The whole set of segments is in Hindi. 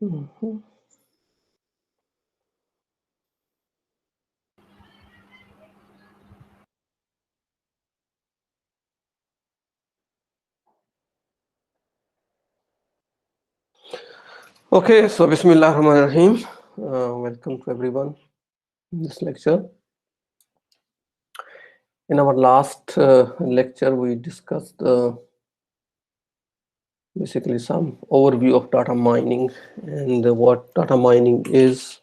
Mhm. Okay, so Bismillah Rahman Rahim. Welcome to everyone in this lecture. In our last lecture, we discussed basically some overview of data mining and what data mining is,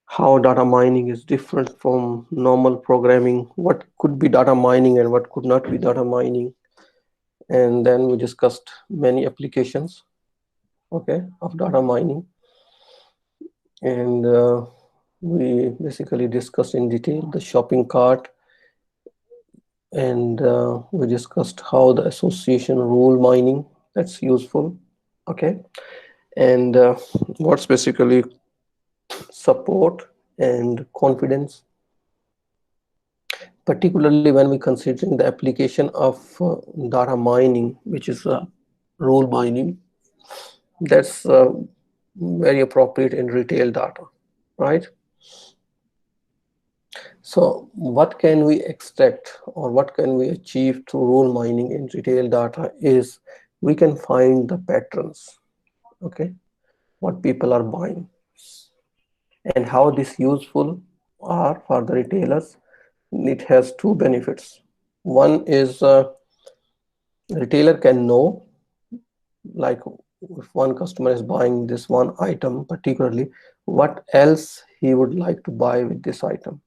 how data mining is different from normal programming, what could be data mining and what could not be data mining. And then we discussed many applications, okay, of data mining. And we basically discussed in detail the shopping cart, and we discussed how the association rule mining, that's useful, okay, and what's basically support and confidence, particularly when we considering the application of data mining, which is rule mining, that's very appropriate in retail data, right? So what can we extract or what can we achieve through rule mining in retail data is we can find the patterns, okay, what people are buying and how this useful are for the retailers. It has two benefits. One is retailer can know, like if one customer is buying this one item particularly, what else he would like to buy with this item.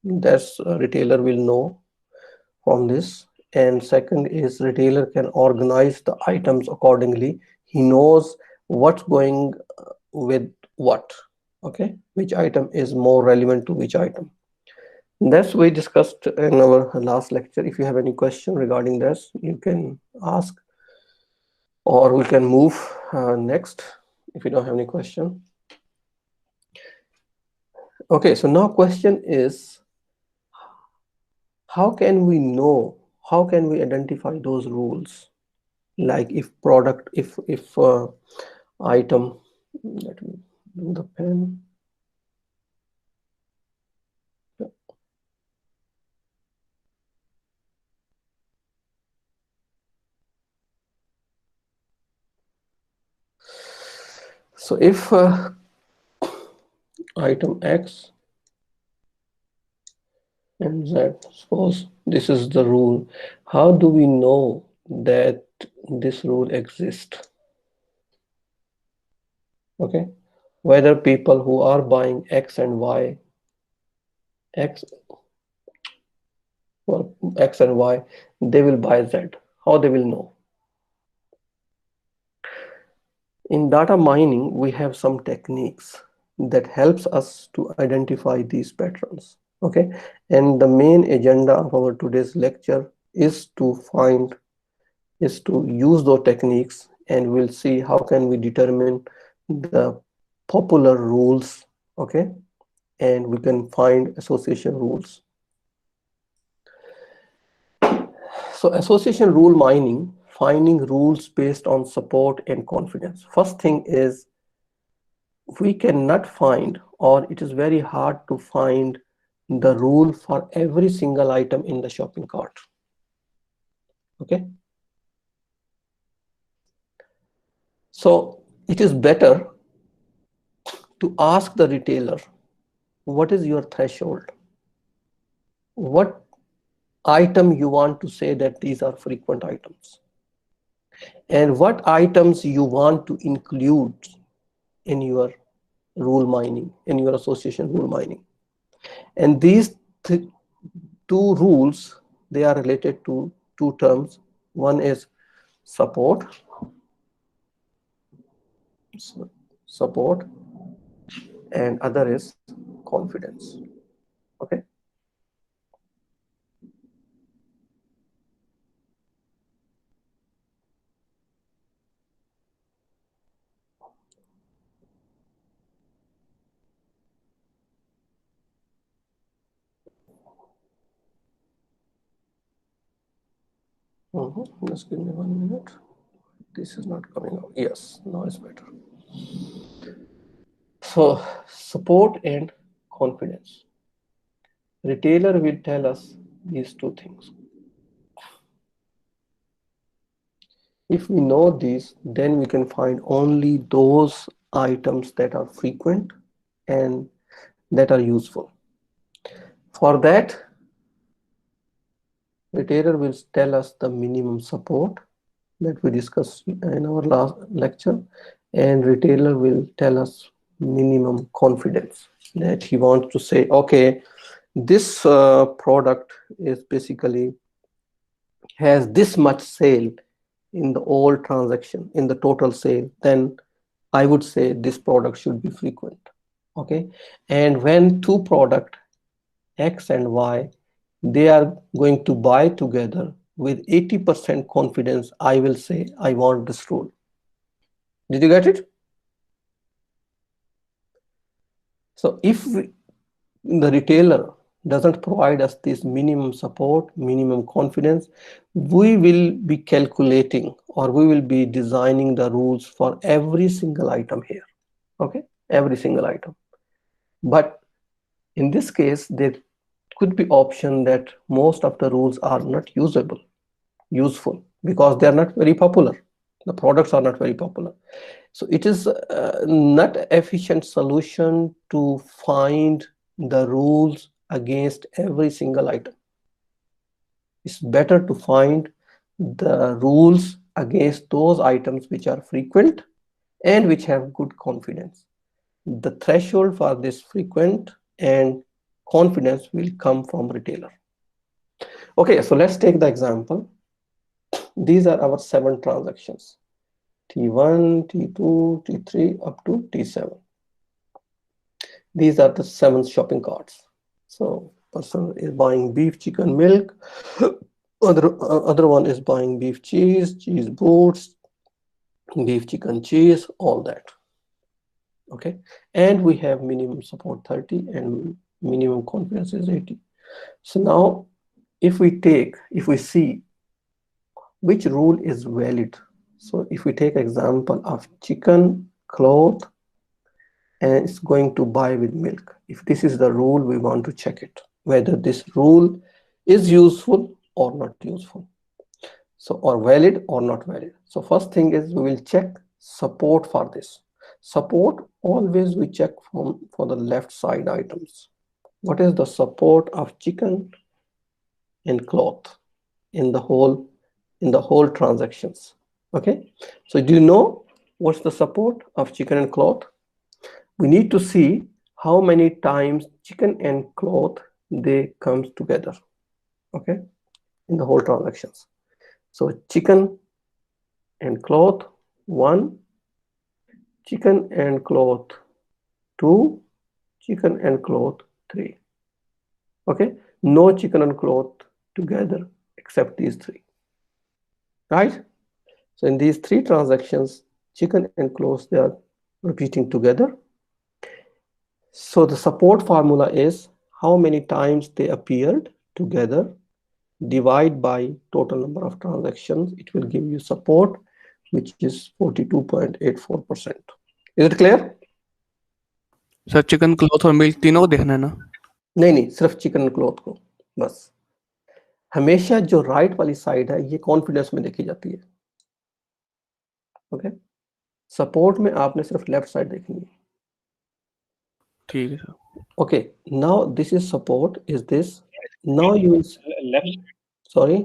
That's retailer will know from this. And second is retailer can organize the items accordingly. He knows what's going with what, okay, which item is more relevant to which item. That's we discussed in our last lecture. If you have any question regarding this, you can ask, or we can move next if you don't have any question. Okay, so now question is, how can we know, how can we identify those rules? Like if product, if item, let me do the pen. So if item X and Z, suppose this is the rule, how do we know that this rule exists? Okay, whether people who are buying X and Y, X, well, X and Y, they will buy Z. How they will know? In data mining, we have some techniques that helps us to identify these patterns. Okay, and the main agenda of our today's lecture is to use those techniques, and we'll see how can we determine the popular rules, okay, and we can find association rules. So association rule mining, finding rules based on support and confidence. First thing is we cannot find, or it is very hard to find the rule for every single item in the shopping cart. Okay. So it is better to ask the retailer, what is your threshold? What item you want to say that these are frequent items? And what items you want to include in your rule mining, in your association rule mining? And these two rules, they are related to two terms. One is support, support, and other is confidence. Okay. Just give me 1 minute. This is not coming out. Yes, now it's better. So support and confidence. Retailer will tell us these two things. If we know these, then we can find only those items that are frequent and that are useful. For that, retailer will tell us the minimum support that we discussed in our last lecture, and retailer will tell us minimum confidence, that he wants to say, okay, this product is basically has this much sale in the all transaction, in the total sale, then I would say this product should be frequent. Okay, and when two product X and Y, they are going to buy together with 80% confidence, I will say I want this rule. Did you get it? So if the retailer doesn't provide us this minimum support, minimum confidence, we will be calculating or we will be designing the rules for every single item here. Okay, every single item. But in this case, there could be option that most of the rules are not useful because they are not very popular. The products are not very popular. So it is not efficient solution to find the rules against every single item. It's better to find the rules against those items which are frequent and which have good confidence. The threshold for this frequent and confidence will come from retailer. Okay, so let's take the example. These are our 7 transactions. T1, T2, T3 up to T7. These are the 7 shopping carts. So person is buying beef, chicken, milk. Other one is buying beef, cheese boards, beef, chicken, cheese, all that. Okay, and we have minimum support 30 and minimum confidence is 80. So now if we see which rule is valid. So if we take example of chicken, cloth, and it's going to buy with milk. If this is the rule, we want to check it, whether this rule is useful or not useful. So, or valid or not valid. So first thing is we will check support for this. Support always we check for the left side items. What is the support of chicken and cloth in the whole transactions? Okay, so do you know what's the support of chicken and cloth? We need to see how many times chicken and cloth they comes together, okay, in the whole transactions. So chicken and cloth 1, chicken and cloth 2, chicken and cloth 3. Okay, no chicken and cloth together except these 3, right? So in these 3 transactions, chicken and cloth, they are repeating together. So the support formula is how many times they appeared together, divide by total number of transactions. It will give you support, which is 42.84%. Is it clear? Sir chicken cloth और मिल्क तीनों को देखना है ना? नहीं, सिर्फ चिकन क्लॉथ को बस. हमेशा जो राइट वाली साइड है ये कॉन्फिडेंस में देखी जाती है. ओके, सपोर्ट में आपने सिर्फ लेफ्ट साइड देखनी है. ठीक है sir. Okay, now this is support. Is this now you will left? Sorry,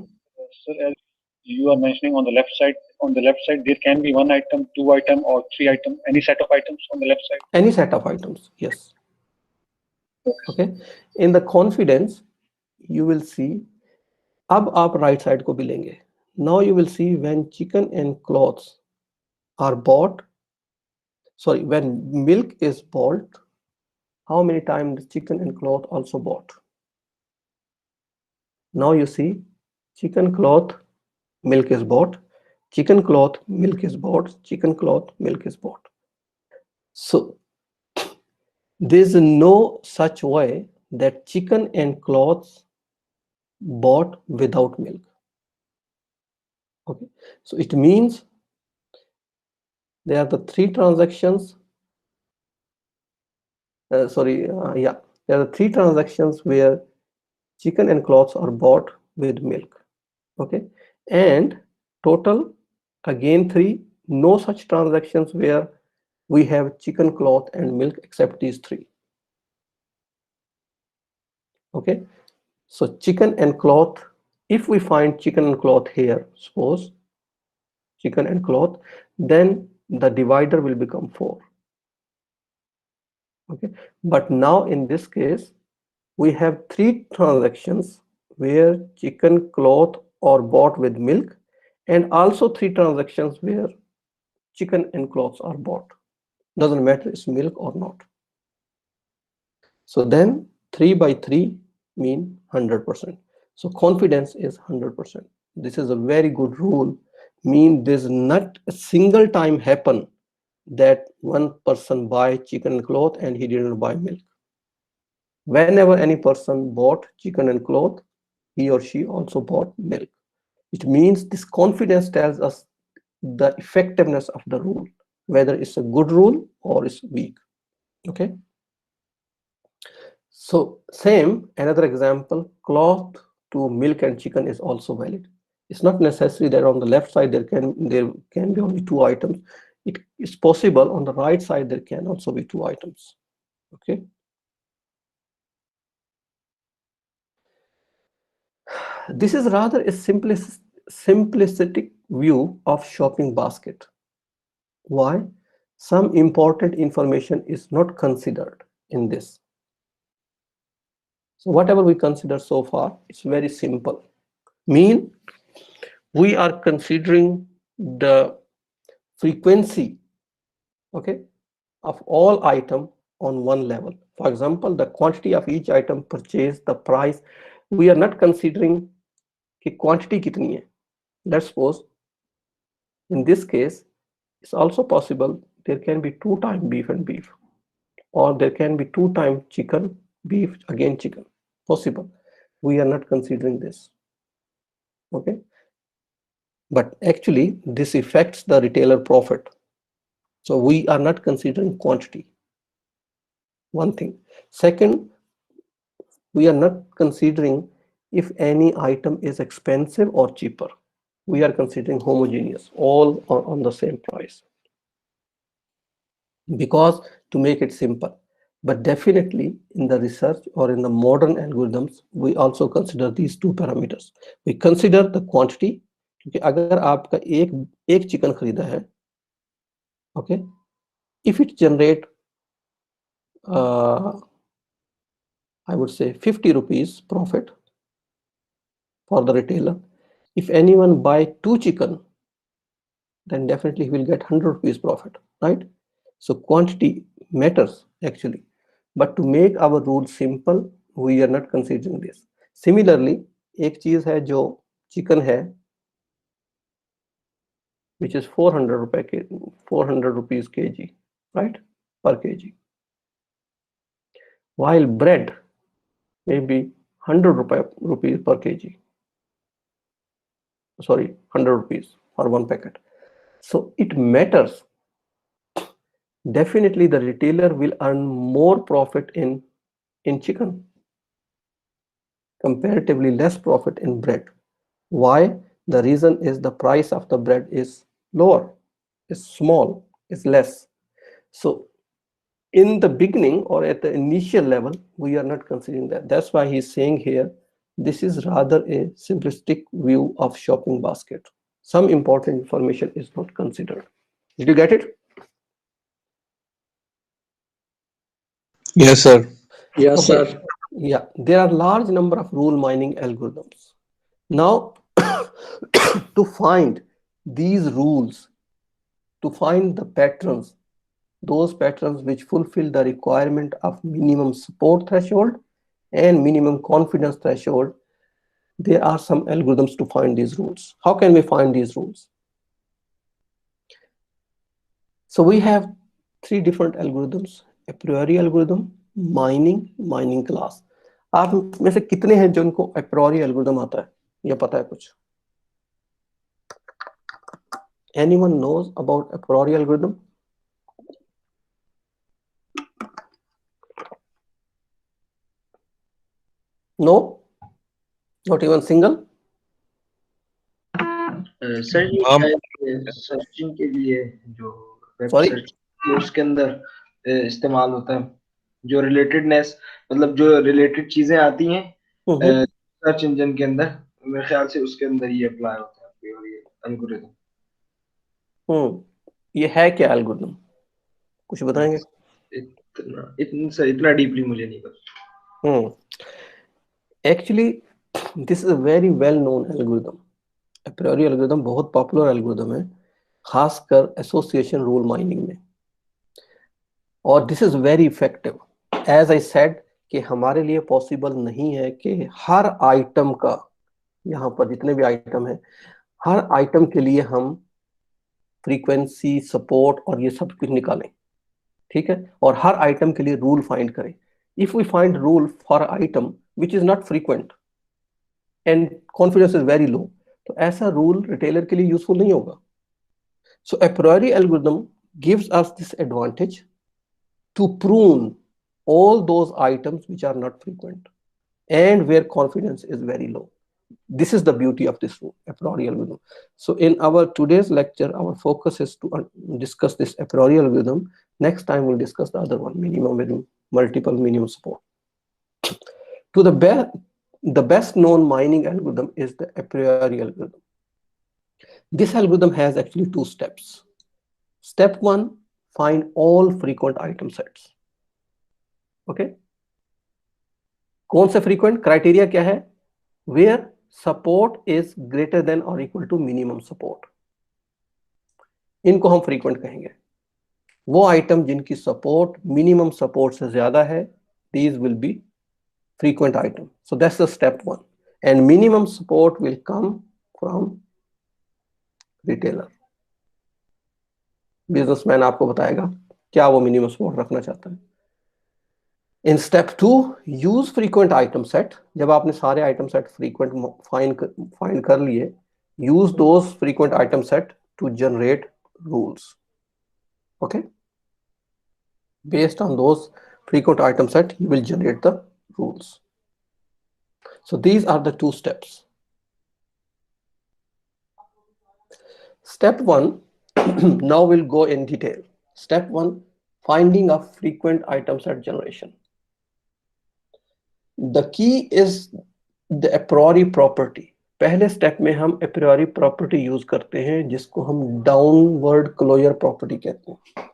Sir, as you are mentioning on the left side, there can be 1 item, 2 item, or 3 item, any set of items on the left side. Any set of items, yes. Okay, in the confidence you will see. अब आप right side को भी लेंगे. Now you will see when chicken and cloths are bought. Sorry, when milk is bought, how many times chicken and cloth also bought? Now you see chicken, cloth, milk is bought. Chicken, cloth, milk is bought. Chicken, cloth, milk is bought. So there's no such way that chicken and cloths bought without milk. Okay, so it means there are the 3 transactions yeah, there are three transactions where chicken and clothes are bought with milk. Okay, and total again three. No such transactions where we have chicken, cloth, and milk except these three. Okay, so chicken and cloth. If we find chicken and cloth here, suppose chicken and cloth, then the divider will become 4. Okay, but now in this case we have three transactions where chicken, cloth are bought with milk, and also three transactions where chicken and cloths are bought. Doesn't matter it's milk or not. So then 3 by 3 mean 100%. So confidence is 100%. This is a very good rule. Mean there's not a single time happen that one person buy chicken and cloth and he didn't buy milk. Whenever any person bought chicken and cloth, he or she also bought milk. It means this confidence tells us the effectiveness of the rule, whether it's a good rule or it's weak. Okay. So same, another example, cloth to milk and chicken is also valid. It's not necessary that on the left side there can be only two items. It is possible on the right side there can also be two items. Okay. This is rather a simplistic view of shopping basket. Why? Some important information is not considered in this. So whatever we consider so far, it's very simple. Mean we are considering the frequency, okay, of all item on one level. For example, the quantity of each item purchased, the price. We are not considering कि quantity कितनी है. Let's suppose in this case, it's also possible there can be two times beef and beef, or there can be two times chicken, beef, again chicken. Possible. We are not considering this. Okay. But actually, this affects the retailer profit. So we are not considering quantity. One thing. Second, we are not considering if any item is expensive or cheaper. We are considering homogeneous, all are on the same price. Because to make it simple. But definitely in the research or in the modern algorithms, we also consider these two parameters. We consider the quantity, क्योंकि अगर आपका एक चिकन खरीदा है, okay, if it generate I would say 50 rupees profit for the retailer. If anyone buy two chicken, then definitely he will get 100 rupees profit, right? So quantity matters actually. But to make our rule simple, we are not considering this. Similarly, एक चीज है जो chicken है, which is 400 rupees kg, right? Per kg. While bread may be 100 rupees per kg. Sorry, 100 rupees for one packet. So it matters. Definitely the retailer will earn more profit in chicken, comparatively less profit in bread. Why? The reason is the price of the bread is lower, is small, is less. So in the beginning or at the initial level, we are not considering that. That's why he's saying here, this is rather a simplistic view of shopping basket. Some important information is not considered. Did you get it? Yes, sir. Yes, Okay. sir. Yeah, there are large number of rule mining algorithms. Now, to find these rules, to find the patterns, those patterns which fulfill the requirement of minimum support threshold and minimum confidence threshold, there are some algorithms to find these rules. How can we find these rules? So we have three different algorithms: a priori algorithm, mining class. आप में से कितने हैं जिनको a priori algorithm आता है या पता है कुछ? Anyone knows about a priori algorithm? No, not even single. Sir ये हाँ शायद सर्चिंग के लिए जो वेब सॉरी, सर्च उसके अंदर इस्तेमाल होता है, जो रिलेटेडनेस, मतलब जो रिलेटेड चीजें आती हैं सर्च इंजन के अंदर, मेरे ख्याल से उसके अंदर ये अप्लाई होता है और ये एल्गोरिथम। ये है क्या एल्गोरिथम, कुछ बताएंगे? इतना डीपली मुझे नहीं पता। Actually this is a very well known algorithm. Apriori algorithm बहुत पॉपुलर एल्गोरिथम है, खासकर एसोसिएशन रूल माइनिंग में, और this is very effective. As I said कि हमारे लिए पॉसिबल नहीं है कि हर आइटम का, यहाँ पर जितने भी आइटम है, हर आइटम के लिए हम फ्रीक्वेंसी, सपोर्ट और ये सब कुछ निकालें, ठीक है, और हर आइटम के लिए रूल फाइंड करें। If we find rule for item which is not frequent and confidence is very low, तो ऐसा रूल रिटेलर के लिए यूजफुल नहीं होगा। सो a priori algorithm gives us this advantage to prune all those items which are not frequent and where confidence is very low. This is the beauty of this a priori algorithm. So in our today's lecture, our focus is to discuss this a priori algorithm. Next time we'll discuss the other one, minimum multiple minimum support. To the best known mining algorithm is the a priori algorithm. This algorithm has actually two steps. Step 1, find all frequent item sets. Okay, कौन से frequent? Criteria क्या है? Where support is greater than or equal to minimum support, इनको हम frequent कहेंगे। वो आइटम जिनकी सपोर्ट मिनिमम सपोर्ट से ज्यादा है, these will be frequent item. So that's the step 1, and minimum support will come from retailer. Businessman आपको बताएगा क्या वो मिनिमम सपोर्ट रखना चाहता है। In step 2, use frequent item set. जब आपने सारे आइटम सेट फ्रीक्वेंट फाइंड कर लिए, use those frequent item set to generate rules. Okay, based on those frequent item set you will generate the rules. So these are the two steps. Step 1, now we'll go in detail. Step 1, finding a frequent item set generation. The key is the a priori property. पहले स्टेप में हम a priori property यूज करते हैं जिसको हम डाउनवर्ड क्लोजर प्रॉपर्टी कहते हैं।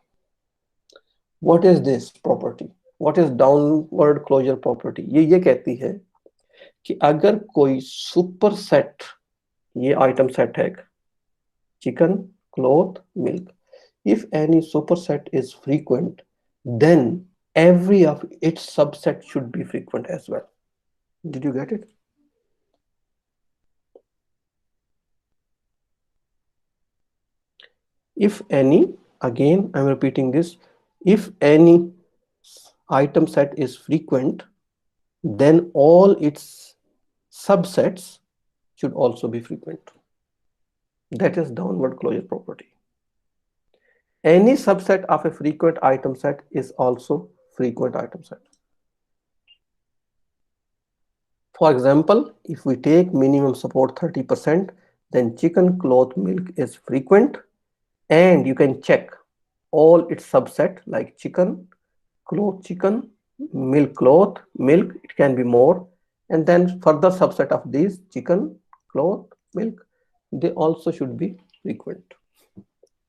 What is this property? What is downward closure property? ये कहती है कि अगर कोई सुपर सेट, ये आइटम सेट है chicken, cloth, milk, if any superset is frequent, then every of its subset should be frequent as well. Did you get it? If any, again I'm repeating this, if any item set is frequent, then all its subsets should also be frequent. That is downward closure property. Any subset of a frequent item set is also frequent item set. For example, if we take minimum support 30%, then chicken, cloth, milk is frequent, and you can check all its subset like chicken, cloth, chicken, milk, cloth, milk, it can be more, and then further subset of these chicken, cloth, milk, they also should be frequent.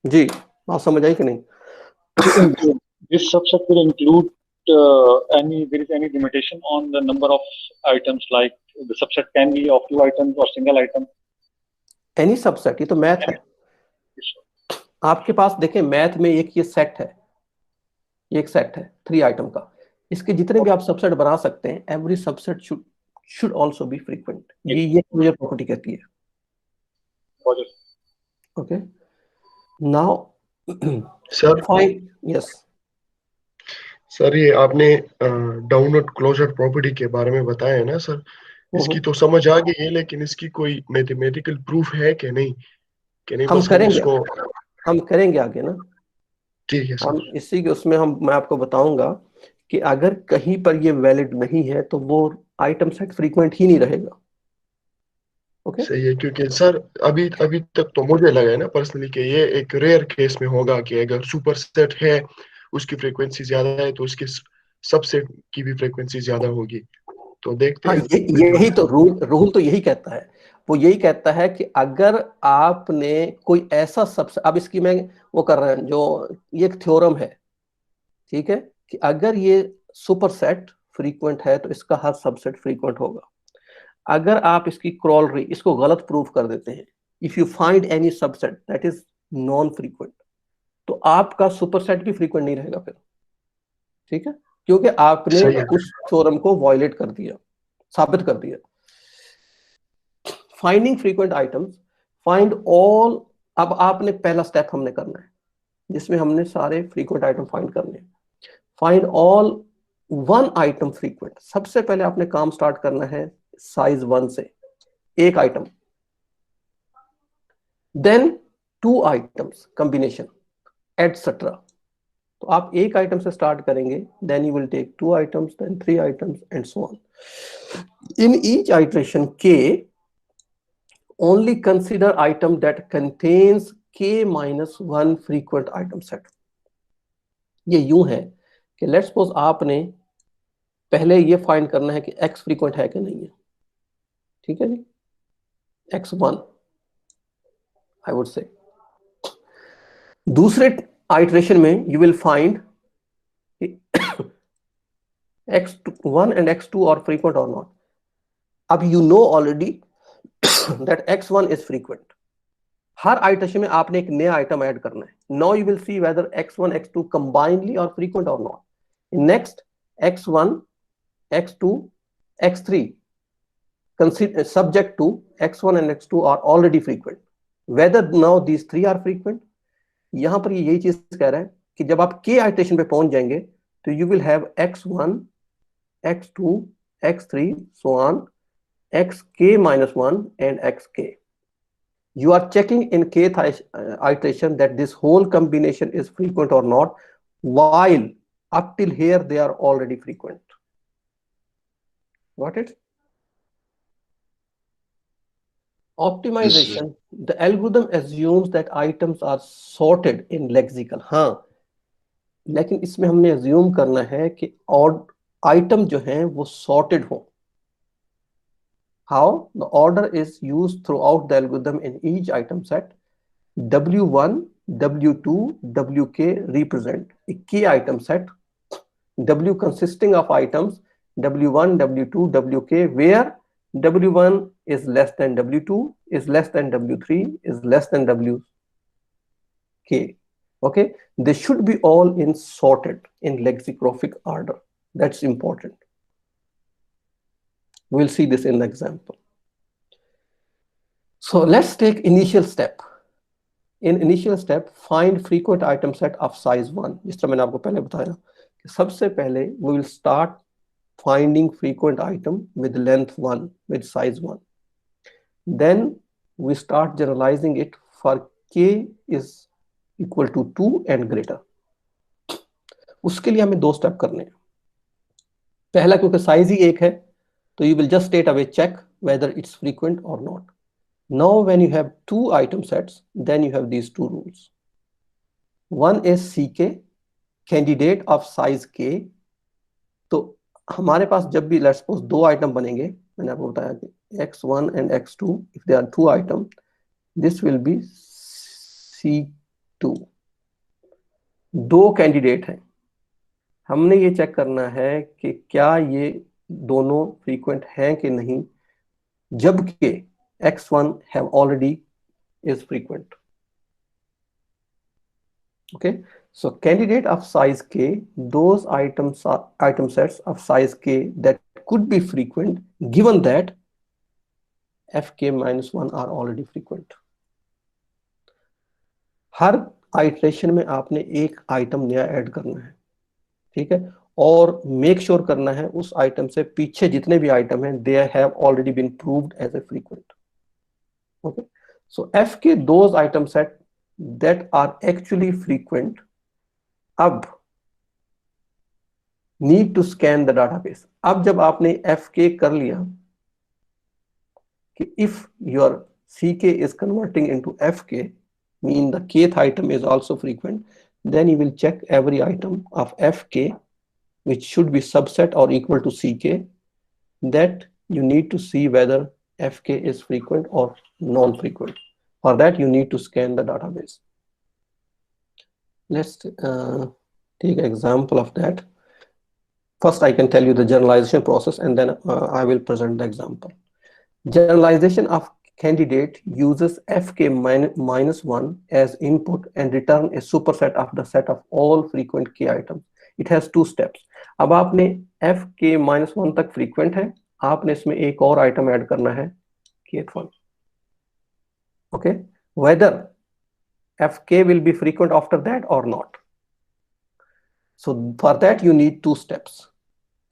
जी, बात समझ आई कि नहीं? This subset will include there is any limitation on the number of items, like the subset can be of 2 items or single item? Any subset, ये तो मैथ है। आपके पास देखें मैथ में एक ये सेट है, ये एक सेट है 3 आइटम का, इसके जितने भी आप सबसेट बना सकते हैं, every subset should also be frequent. ये क्लोजर प्रॉपर्टी कहती है। Okay, now sir fine, yes sir, ये आपने डाउनवर्ड क्लोजर प्रॉपर्टी के बारे में बताया है ना सर, इसकी तो समझ आ गई है, लेकिन इसकी कोई मैथमेटिकल प्रूफ है कि नहीं, हम बस करेंगे, इसको हम करेंगे आगे ना। ठीक है हम सर। इसी के उसमें मैं आपको बताऊंगा कि अगर कहीं पर ये वैलिड नहीं है तो वो आइटम सेट फ्रीक्वेंट ही नहीं रहेगा। ओके सही है, क्योंकि सर अभी अभी तक तो मुझे लगा है ना पर्सनली कि ये एक रेयर केस में होगा कि अगर सुपर सेट है उसकी फ्रीक्वेंसी ज्यादा है तो उसके सबसेट की भी फ्रीक्वेंसी ज्यादा होगी। तो देखते हाँ, हैं यही बिल्कुल। तो रूल तो यही कहता है। वो यही कहता है कि अगर आपने कोई ऐसा सबसे, अब इसकी मैं वो कर रहे हैं जो ये एक थ्योरम है, ठीक है, कि अगर ये सुपर सेट फ्रीक्वेंट है तो इसका हर सबसेट फ्रीक्वेंट होगा। अगर आप इसकी क्रॉलरी इसको गलत प्रूफ कर देते हैं, if you find any subset that is non frequent, तो आपका सुपर सेट भी फ्रीक्वेंट नहीं रहेगा फिर, ठीक है, क्योंकि आपने सही है। उस थ्योरम को वायलेट कर दिया, साबित कर दिया। Finding frequent items, find all. अब आपने पहला स्टेप हमने करना है जिसमें हमने सारे फ्रीक्वेंट आइटम फाइंड करने हैं। Find all one item frequent. सबसे पहले आपने काम स्टार्ट करना है साइज 1 से, एक item, then 2 items combination etcetera. तो आप एक आइटम से स्टार्ट करेंगे, then you will take 2 items, then 3 items and so on. In each iteration के only consider item that contains k minus 1 frequent item set। ये यूं है कि लेट्स सपोज आपने पहले ये फाइंड करना है कि x फ्रीक्वेंट है कि नहीं है, ठीक है जी, x1 आई वुड से। दूसरे आइटरेशन में you will find x1 and x2 are frequent और नॉट। अब you know already that x1 is frequent. हर आइटरेशन में आपने एक नया आइटम ऐड करना है। Now you will see whether x1 x2 combinedly are frequent और not. Next x1 x2 x3 subject to x1 and x2 are already frequent, whether now these three are frequent। यहां पर यही चीज कह रहा है कि जब आप k आइटरेशन पे पहुंच जाएंगे तो you will have x1 x2 x3 so on xk minus 1 and xk। you are checking in kth iteration that this whole combination is frequent or not, while up till here they are already frequent। got it? Yes, sir. Optimization, the algorithm assumes that items are sorted in lexical। हाँ, लेकिन इसमें हमने assume करना है कि और आइटम जो हैं वो sorted हो। How? The order is used throughout the algorithm in each item set। W1 W2 WK represent a key item set, W consisting of items W1 W2 WK, where W1 is less than W2, is less than W3, is less than WK। Okay, they should be all in sorted in lexicographic order। That's important, we'll see this in the example। so let's take initial step। in initial step find frequent item set of size 1। जिस तरह मैंने आपको पहले बताया कि सबसे पहले we will start finding frequent item with length 1, with size 1। then we start generalizing it for k is equal to 2 and greater। उसके लिए हमें 2 स्टेप करने हैं। पहला, क्योंकि साइज ही एक है, तो you will just straight away check whether it's frequent or not। now when you have 2 item sets, then you have these 2 rules। one is ck, candidate of size k। तो हमारे पास जब भी लेट्स सपोज 2 आइटम बनेंगे, मैंने आपको बताया कि x1 and x2, if there are 2 item, this will be c2। 2 candidate हैं, हमने ये चेक करना है कि क्या ये दोनों फ्रीक्वेंट हैं कि नहीं, जबकि x1 have already is frequent। okay, so candidate of size k, those item sets of size k that could be frequent given that fk minus 1 are already frequent। Her iteration में आपने एक आइटम नया ऐड करना है, ठीक है, और मेक श्योर करना है उस आइटम से पीछे जितने भी आइटम हैं they have already been proved as a frequent. Okay, so F K those item set that are actually frequent. अब need to scan the database. अब जब आपने एफ के कर लिया कि इफ योर सी के इज कन्वर्टिंग इनटू एफ के, mean the kth item is also frequent, then you will check every item of fk which should be subset or equal to ck, that you need to see whether fk is frequent or non-frequent. For that you need to scan the database. Let's take an example of that. First I can tell you the generalization process, and then I will present the example. Generalization of candidate uses fk minus 1 as input and return a superset of the set of all frequent k items. It has two steps. अब आपने fk minus 1 तक frequent है, आपने इसमें एक और item ऐड करना है kth one. Okay, whether fk will be frequent after that or not. So for that you need two steps,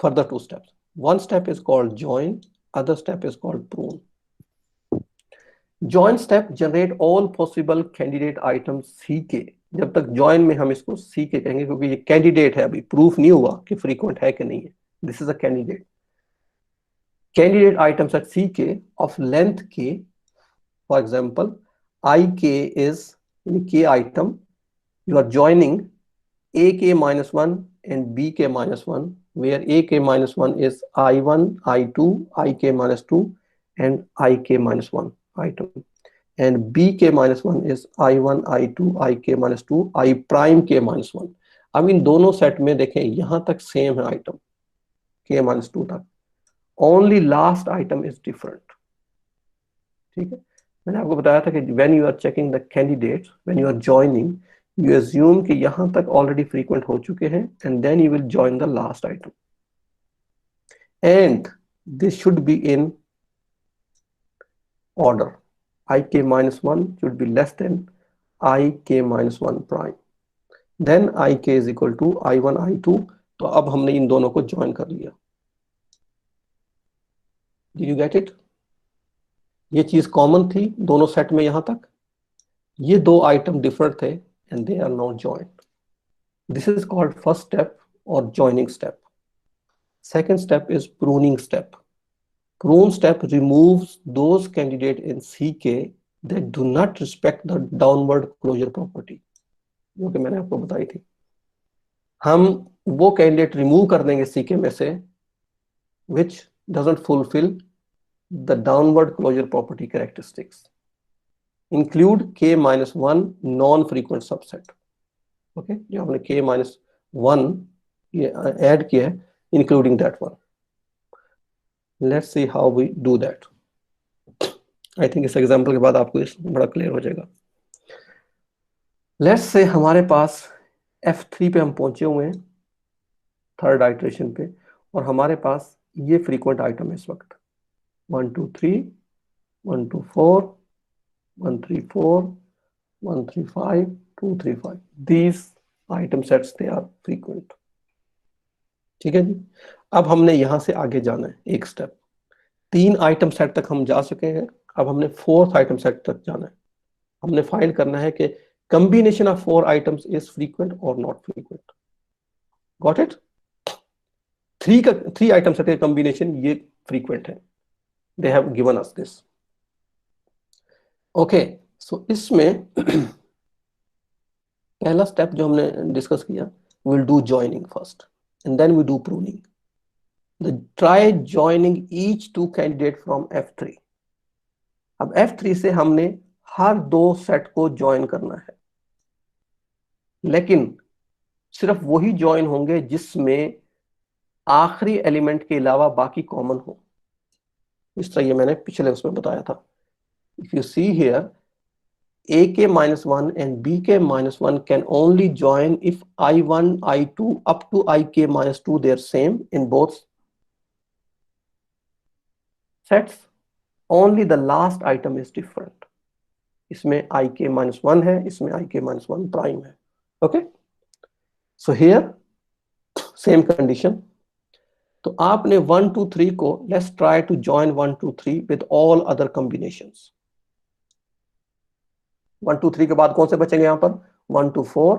further two steps. One step is called join, other step is called prune. Join step generate all possible candidate items ck. जब तक join में हम इसको ck कहेंगे क्योंकि ये candidate है, अभी proof नहीं हुआ कि frequent है कि नहीं है. This is a candidate. Candidate items at ck of length k. For example, ik is k item. You are joining ak minus 1 and bk minus 1, where ak minus 1 is I1, I2, ik minus 2 and ik minus 1 item, and bk minus 1 is I1, I2, ik minus 2, I prime k minus 1. अब इन दोनों सेट में देखें यहां तक सेम है आइटम k minus 2 तक, only last item is different. ठीक है, मैंने आपको बताया था कि when you are checking the candidates, when you are joining, you assume कि यहां तक already frequent हो चुके हैं, and then you will join the last item, and this should be in order. ik minus 1 should be less than ik minus 1 prime, then ik is equal to I1, I2. तो अब हमने इन दोनों को ज्वाइन कर लिया. Did you get it? ये चीज कॉमन थी दोनों सेट में यहां तक, ये दो आइटम डिफरेंट थे and they are now joined. This is called first step or joining step. Second step is pruning step. Prune step removes those candidates in ck that do not respect the downward closure property, जो कि मैंने आपको बताई थी. हम वो कैंडिडेट रिमूव कर देंगे ck में से which doesn't fulfill the downward closure property characteristics. Include k minus 1 non-frequent subset. Okay, जो हमने k minus 1 ये ऐड किया है, including that one. Let's see how we do that. I think इस एग्जाम्पल के बाद आपको इस बड़ा क्लियर हो जाएगा. Let's say हमारे पास F3 पे हम पहुंचे हुए हैं, थर्ड आइटरेशन पे, और हमारे पास ये फ्रीक्वेंट आइटम है इस वक्त 1 2 3 1 2 4 1 3 4 1 3 5 2 3 5. These item sets they are frequent. ठीक है जी. अब हमने यहां से आगे जाना है एक स्टेप. 3 आइटम सेट तक हम जा चुके हैं, अब हमने 4th आइटम सेट तक जाना है. हमने फाइंड करना है कि combination of 4 items is frequent or not frequent. Got it? 3 item set के combination ये frequent है. They have given us this. Okay, so इसमें पहला स्टेप जो हमने डिस्कस किया, we'll do joining first and then we do pruning. Try joining each two candidate from F3. अब F3 से हमने हर दो सेट को ज्वाइन करना है, लेकिन सिर्फ वही ज्वाइन होंगे जिसमें आखिरी एलिमेंट के अलावा बाकी कॉमन हो. इस तरह ये मैंने पिछले उसमें बताया था. If you see here, ak minus 1 and bk minus 1 can only join if I1, I2 up to ik minus 2 they are same in both sets. Only the last item is different. इसमें ik minus 1 है, इसमें ik minus 1 prime है. Okay, so here same condition. तो आपने 1 2 3 को let's try to join 1 2 3 with all other combinations. 1 2 3 के बाद कौन से बचेंगे यहां पर? 1 2 4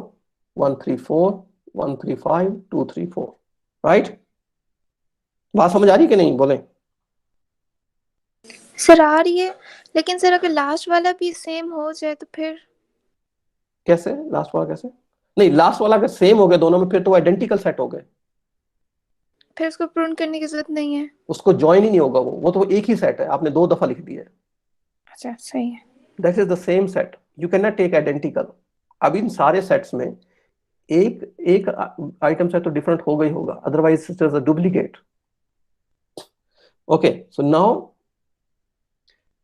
1 3 4 1 3 5 2 3 4. राइट? बात समझ आ रही कि नहीं, बोलें? सर आ रही है, लेकिन सर अगर लास्ट वाला भी सेम हो जाए तो फिर कैसे लास्ट वाला कैसे? नहीं, लास्ट वाला अगर सेम हो गया दोनों में, फिर तो आइडेंटिकल सेट हो गए, फिर उसको प्रिंट करने की जरूरत नहीं है। उसको ज्वाइन ही नहीं होगा, वो तो एक ही सेट है, आपने 2 दफा लिख दिया है। अच्छा सही है। That is the same set, you can not take identical. अब इन सारे सेट्स में एक एक आइटम सेट तो डिफरेंट होगा ही होगा, otherwise it is a duplicate. Okay, so now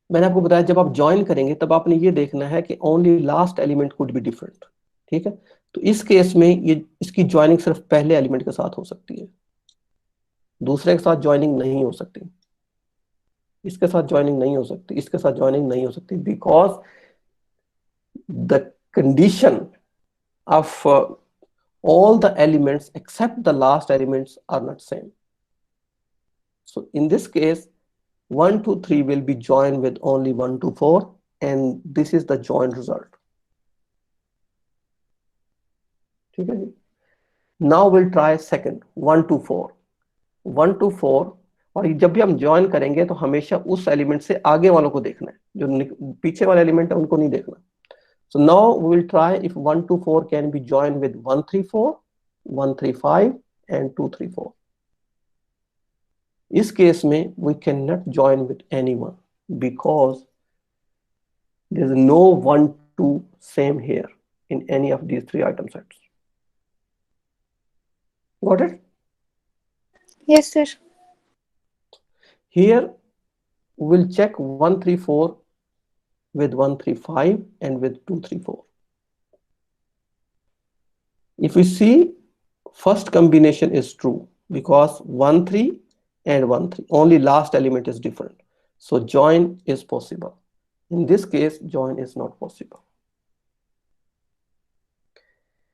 मैंने आपको बताया जब आप ज्वाइन करेंगे तब आपने ये देखना है कि only last element could be different. ठीक है, तो इस केस में ये इसकी ज्वाइनिंग सिर्फ पहले एलिमेंट के साथ हो सकती है, दूसरे के साथ ज्वाइनिंग नहीं हो सकती, इसके साथ ज्वाइनिंग नहीं हो सकती, इसके साथ ज्वाइनिंग नहीं हो सकती, because the condition of all the elements except the last elements are not same. So in this case 1 2 3 will be joined with only 1 2 4, and this is the joint result. ठीक है जी? Now we'll try second 1 2 4 1 2 4, और जब भी हम ज्वाइन करेंगे तो हमेशा उस एलिमेंट से आगे वालों को देखना है, जो पीछे वाले एलिमेंट है उनको नहीं देखना। So now we will try if 1 2 4 can be joined with 1 3 4 1 3 5 and 2 3 4. इस केस में we cannot join with anyone because there is no 1 2 same here in any of these 3 item sets. Got it? Yes sir. Here we'll check 1 3 4 with 1 3 5 and with 2 3 4. If we see first combination is true because 1 3 and 1 3 only last element is different, so join is possible. In this case join is not possible.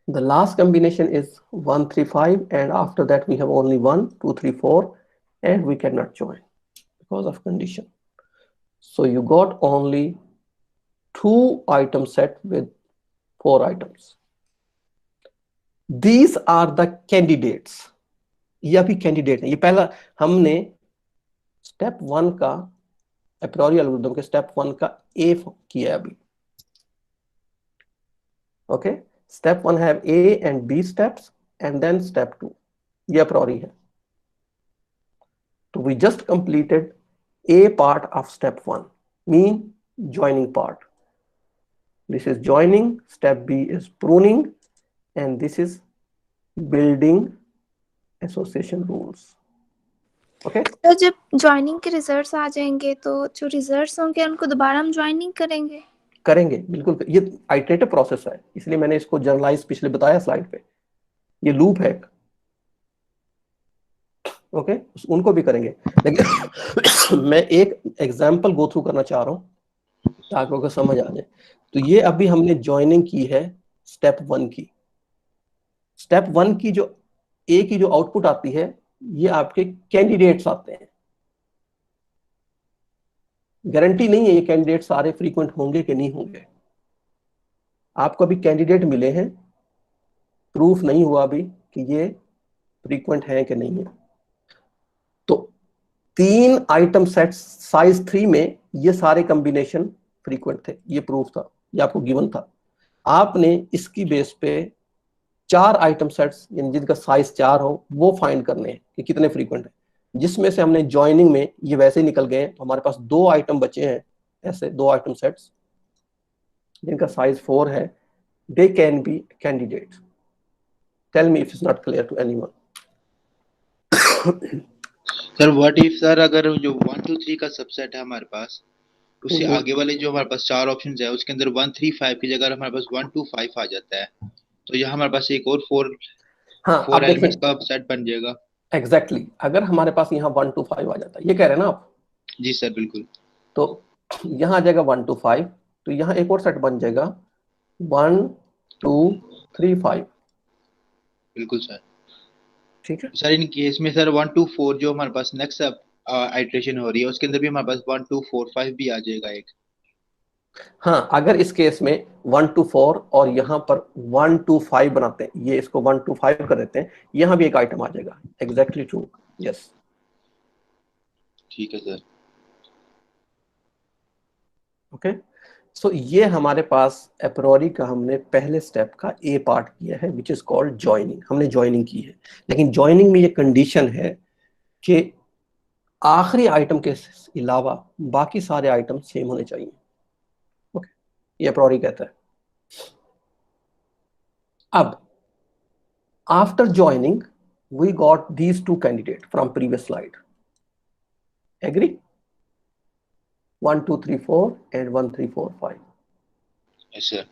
The last combination is 1 3 5, and after that we have only 1 2 3 4, and we cannot join because of condition. So you got only 2 item set with 4 items. These are the candidates. ये अभी कैंडिडेट है, ये पहला हमने स्टेप 1 का अप्रियोरी एल्गोरिथम के स्टेप 1 का ए किया अभी। Okay, step 1 have A and B steps and then step 2, ये अप्रियोरी है। तो we just completed a part of step 1, mean joining part. This is joining, step B is pruning, and this is building association rules. Okay? तो जब ज्वाइनिंग के रिजल्ट्स आ जाएंगे तो जो रिजल्ट्स होंगे उनको दोबारा हम ज्वाइन नहीं करेंगे? करेंगे, बिल्कुल। ये आइटरेटिव प्रोसेस है, इसलिए मैंने इसको जनरलाइज पिछले बताया स्लाइड पे, ये लूप है। ओके, उनको भी करेंगे, लेकिन मैं एक एग्जांपल गो थ्रू करना चाह रहा हूं ताकि आपको समझ आ जाए। तो ये अभी हमने ज्वाइनिंग की है स्टेप 1 की। स्टेप 1 की जो ए की जो आउटपुट आती है, ये आपके कैंडिडेट्स आते हैं। गारंटी नहीं है ये कैंडिडेट सारे फ्रीक्वेंट होंगे कि नहीं होंगे, आपको अभी कैंडिडेट मिले हैं, प्रूफ नहीं हुआ अभी कि ये फ्रीक्वेंट है कि नहीं है। तो 3 आइटम सेट साइज 3 में ये सारे कॉम्बिनेशन फ्रीक्वेंट थे, ये प्रूफ था, ये आपको गिवन था। आपने इसकी बेस पे 4 आइटम सेट्स यानी जिनका साइज 4 हो वो फाइंड करने हैं कि कितने फ्रीक्वेंट है, जिसमें से हमने ज्वाइनिंग में ये वैसे ही निकल गए। तो हमारे पास 2 आइटम बचे हैं, ऐसे 2 आइटम सेट्स जिनका साइज 4 है, they can be candidate. Tell me if it's not clear to anyone. Sir what if sir अगर जो 1 2 3 का सबसेट है हमारे पास, उससे आगे वाले जो हमारे पास 4 ऑप्शंस है उसके अंदर 1 3 5 की जगह हमारे पास 1 2 5 आ जाता है, तो यहाँ हमारे पास एक और 4 हाँ, 4 एलिमेंट्स का सेट बन जाएगा। एग्जैक्टली, अगर हमारे पास यहाँ 1 2 5 आ जाता है, ये कह रहे हैं ना आप? जी सर बिल्कुल। तो यहाँ आ जाएगा 1 2 5, तो यहाँ एक और सेट बन जाएगा 1 2 3 5। बिल्कुल सर। ठीक है सर इन केस में सर 1 2 4 जो हमारे पास नेक्स्ट आइटरेशन हो रही है उसके अंदर भी हमारे पास 1 2 4 5 भी आ जाएगा एक। हाँ, अगर इस केस में 1 to 4 और यहाँ पर 1 to 5 बनाते हैं, ये इसको 1 to 5 कर देते हैं, यहाँ भी एक आइटम आ जाएगा। Exactly true, yes. ठीक है सर। ओके, सो ये हमारे पास एप्रोरी का हमने पहले स्टेप का ए पार्ट किया है, विच इज कॉल्ड ज्वाइनिंग। हमने ज्वाइनिंग की है, लेकिन ज्वाइनिंग में ये कंडीशन है कि आखिरी आइटम के अलावा बाकी सारे आइटम सेम होने चाहिए। ओके, ये एप्रोरी कहता है। अब after joining we got these two candidates from previous slide. Agree? 1 2 3 4 and 1 3 4 5. Yes sir.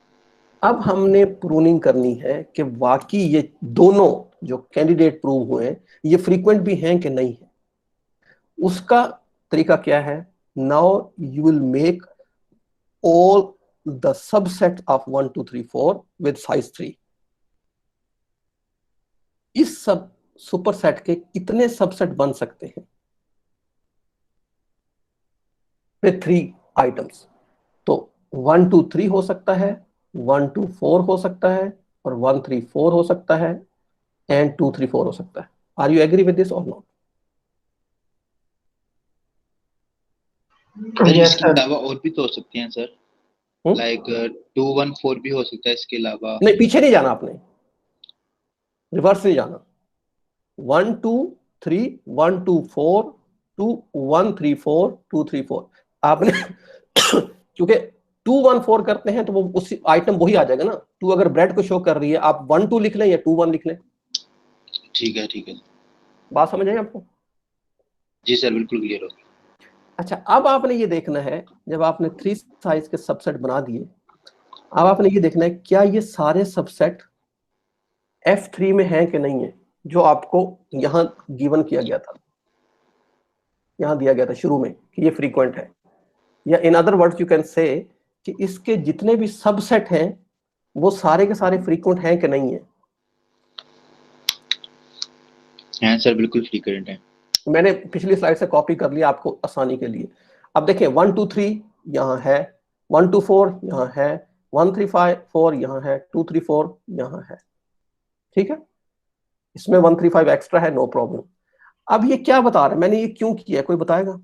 अब हमने प्रूनिंग करनी है कि वाकई ये दोनों जो कैंडिडेट प्रूव हुए हैं ये फ्रीक्वेंट भी हैं कि नहीं है। उसका तरीका क्या है? Now you will make all the subset of 1 2 3 4 with size 3। इस सब सुपरसेट के कितने सबसेट बन सकते हैं विद 3 आइटम्स? तो 1 2 3 हो सकता है, 1 2 4 हो सकता है, और 1 3 4 हो सकता है, एंड 2 3 4 हो सकता है। Are you agree with this और नॉट? सर यस इसके सर। अलावा और भी तो हो सकते हैं सर, लाइक 2 1 4 भी हो सकता है इसके अलावा। नहीं, पीछे नहीं जाना आपने, रिवर्स नहीं जाना। 1 2 3 1 2 4 2 1 3 4 2 3 4 आपने क्योंकि 2 1 4 करते हैं तो वो उसी आइटम वही आ जाएगा ना। 2 अगर ब्रेड को शो कर रही है, आप 1 2 लिख लें या 2 1 लिख लें। ठीक है ठीक है। बात समझ आई आपको? जी सर, बिल्कुल क्लियर हो। अच्छा, अब आपने ये देखना है, जब आपने 3 साइज के सबसेट बना दिए, अब आपने ये देखना है क्या ये सारे सबसेट F3 में हैं कि नहीं है, जो आपको यहां गिवन किया गया था, यहां दिया गया था शुरू में कि ये फ्रीक्वेंट है। या in other words you can say कि इसके जितने भी सबसेट हैं वो सारे के सारे फ्रीक्वेंट हैं कि नहीं है। हैं सर, बिल्कुल फ्रीक्वेंट है। मैंने पिछली स्लाइड से कॉपी कर लिया आपको आसानी के लिए। अब देखिए 1 2 3 यहाँ है, 1 2 4 यहाँ है, 1 3 5 4 यहाँ है, 2 3 4 यहाँ है। ठीक है, इसमें 1 3 5 एक्स्ट्रा है, नो प्रॉब्लम। अब ये क्या बता रहा है, मैंने ये क्यों किया, कोई बताएगा?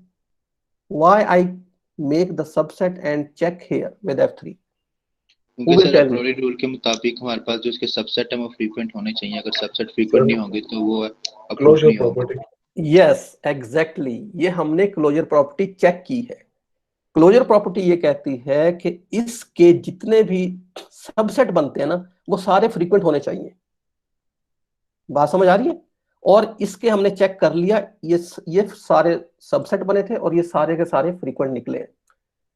Why I make the subset and check here with F3? Who क्योंकि will sir tell me? Apriori rule के मुताबिक हमारे पास जो इसके सबसेट है वो फ्रीक्वेंट होने चाहिए। अगर सबसेट फ्रीक्वेंट सर नहीं होंगे तो वो अप्रूव क्लोजर नहीं होगा। प्रॉपर्टी। Yes, exactly. ये हमने क्लोजर प्रॉपर्टी चेक की है। क्लोजर प्रॉपर्टी ये कहती है कि इसके जितने भी सबसेट बनते हैं ना वो सारे फ्रीक्वेंट होने चाहिए। बात समझ आ रही है? और इसके हमने चेक कर लिया, ये सारे सबसेट बने थे और ये सारे के सारे फ्रीक्वेंट निकले हैं।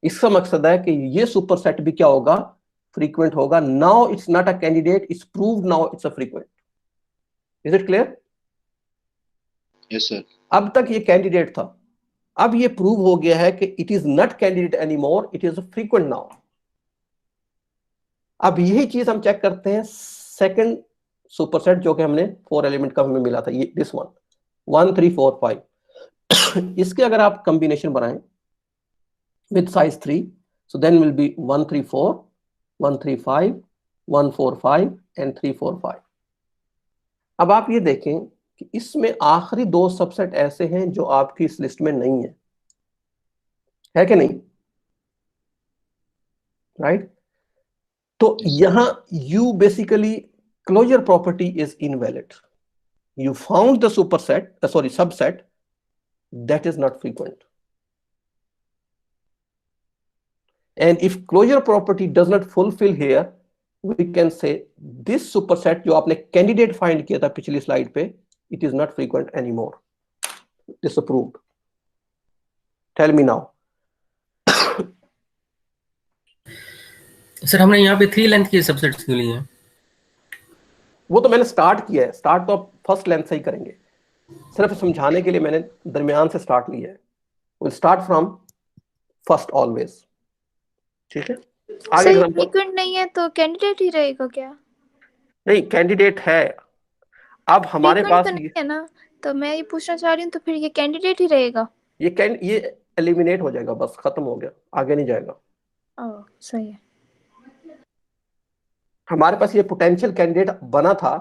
इसका मकसद है कि ये सुपरसेट भी क्या होगा, फ्रीक्वेंट होगा। Now it's not a candidate, it's proved, now it's a frequent. Is it clear? Yes sir. अब तक ये कैंडिडेट था, अब ये प्रूव हो गया है कि it is not candidate anymore, it is frequent now. अब यही चीज हम चेक करते हैं सेकंड सुपरसेट जो कि हमने 4 एलिमेंट का हमें मिला था, ये दिस वन 1 3 4 5। इसके अगर आप कॉम्बिनेशन बनाएं with size 3, so then will be 1 3 4 1 3 5 1 4 5 and 3 4 5। अब आप ये देखें कि इसमें आखिरी 2 सबसेट ऐसे हैं जो आपकी इस लिस्ट में नहीं है कि नहीं? राइट? तो यहां you basically closure property is invalid. You found the superset, subset that is not frequent. And if closure property does not fulfill here, we can say this superset जो आपने candidate find किया था पिछली स्लाइड पे, it is not frequent anymore. Disapproved. Tell me now. Sir हमने यहाँ पे 3 लेंथ की सबसेट्स क्यों ली हैं? वो तो मैंने स्टार्ट किया है, स्टार्ट तो आप फर्स्ट लेंथ से ही करेंगे, सिर्फ समझाने के लिए मैंने दरमियान से स्टार्ट लिया है। Will start from first always. ठीक है, आगे सर ये एग्जांपल। फ्रीक्वेंट नहीं है तो कैंडिडेट ही रहेगा क्या? नहीं, कैंडिडेट है। अब हमारे फ्रीक्वेंट पास तो नहीं है ना, तो मैं ये पूछना चाह रही हूँ तो फिर ये कैंडिडेट ही रहेगा? ये एलिमिनेट हो जाएगा, बस खत्म हो गया, आगे नहीं जाएगा। ओह सही है। हमारे पास ये पोटेंशियल कैंडिडेट बना था,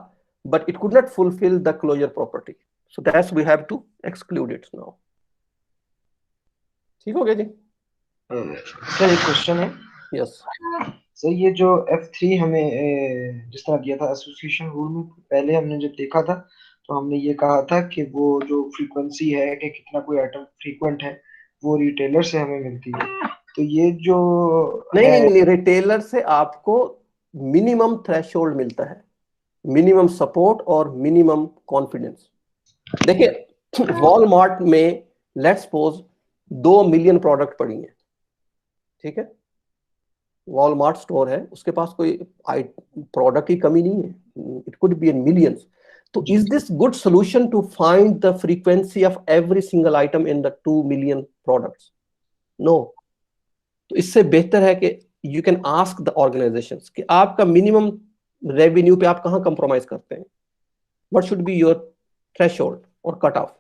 but it could not fulfil the closure property, so that's we have to exclude it now. ठीक हो गया जी? सर एक क्वेश्चन है। यस। सर ये जो F3 हमें जिस तरह दिया था एसोसिएशन रूल में, पहले हमने जब देखा था तो हमने ये कहा था कि वो जो फ्रीक्वेंसी है कि कितना कोई आइटम फ्रीक्वेंट है वो रिटेलर से हमें मिलती है। तो ये जो नहीं है नहीं नहीं, रिटेलर से आपको मिनिमम थ्रेशोल्ड मिलता है, मिनिमम सपोर्ट और मिनिमम कॉन्फिडेंस। देखिए वॉलमार्ट में लेट्स सपोज 2 मिलियन प्रोडक्ट पड़ी हैं, ठीक है, वॉलमार्ट स्टोर है, उसके पास कोई प्रोडक्ट की कमी नहीं है, it could be in millions. तो is this good solution to find the frequency of every single item in the 2 million products? No. तो इससे बेहतर है कि you can ask the organisations कि आपका मिनिमम रेवेन्यू पे आप कहां कंप्रोमाइज करते हैं, what should be your threshold और कट ऑफ।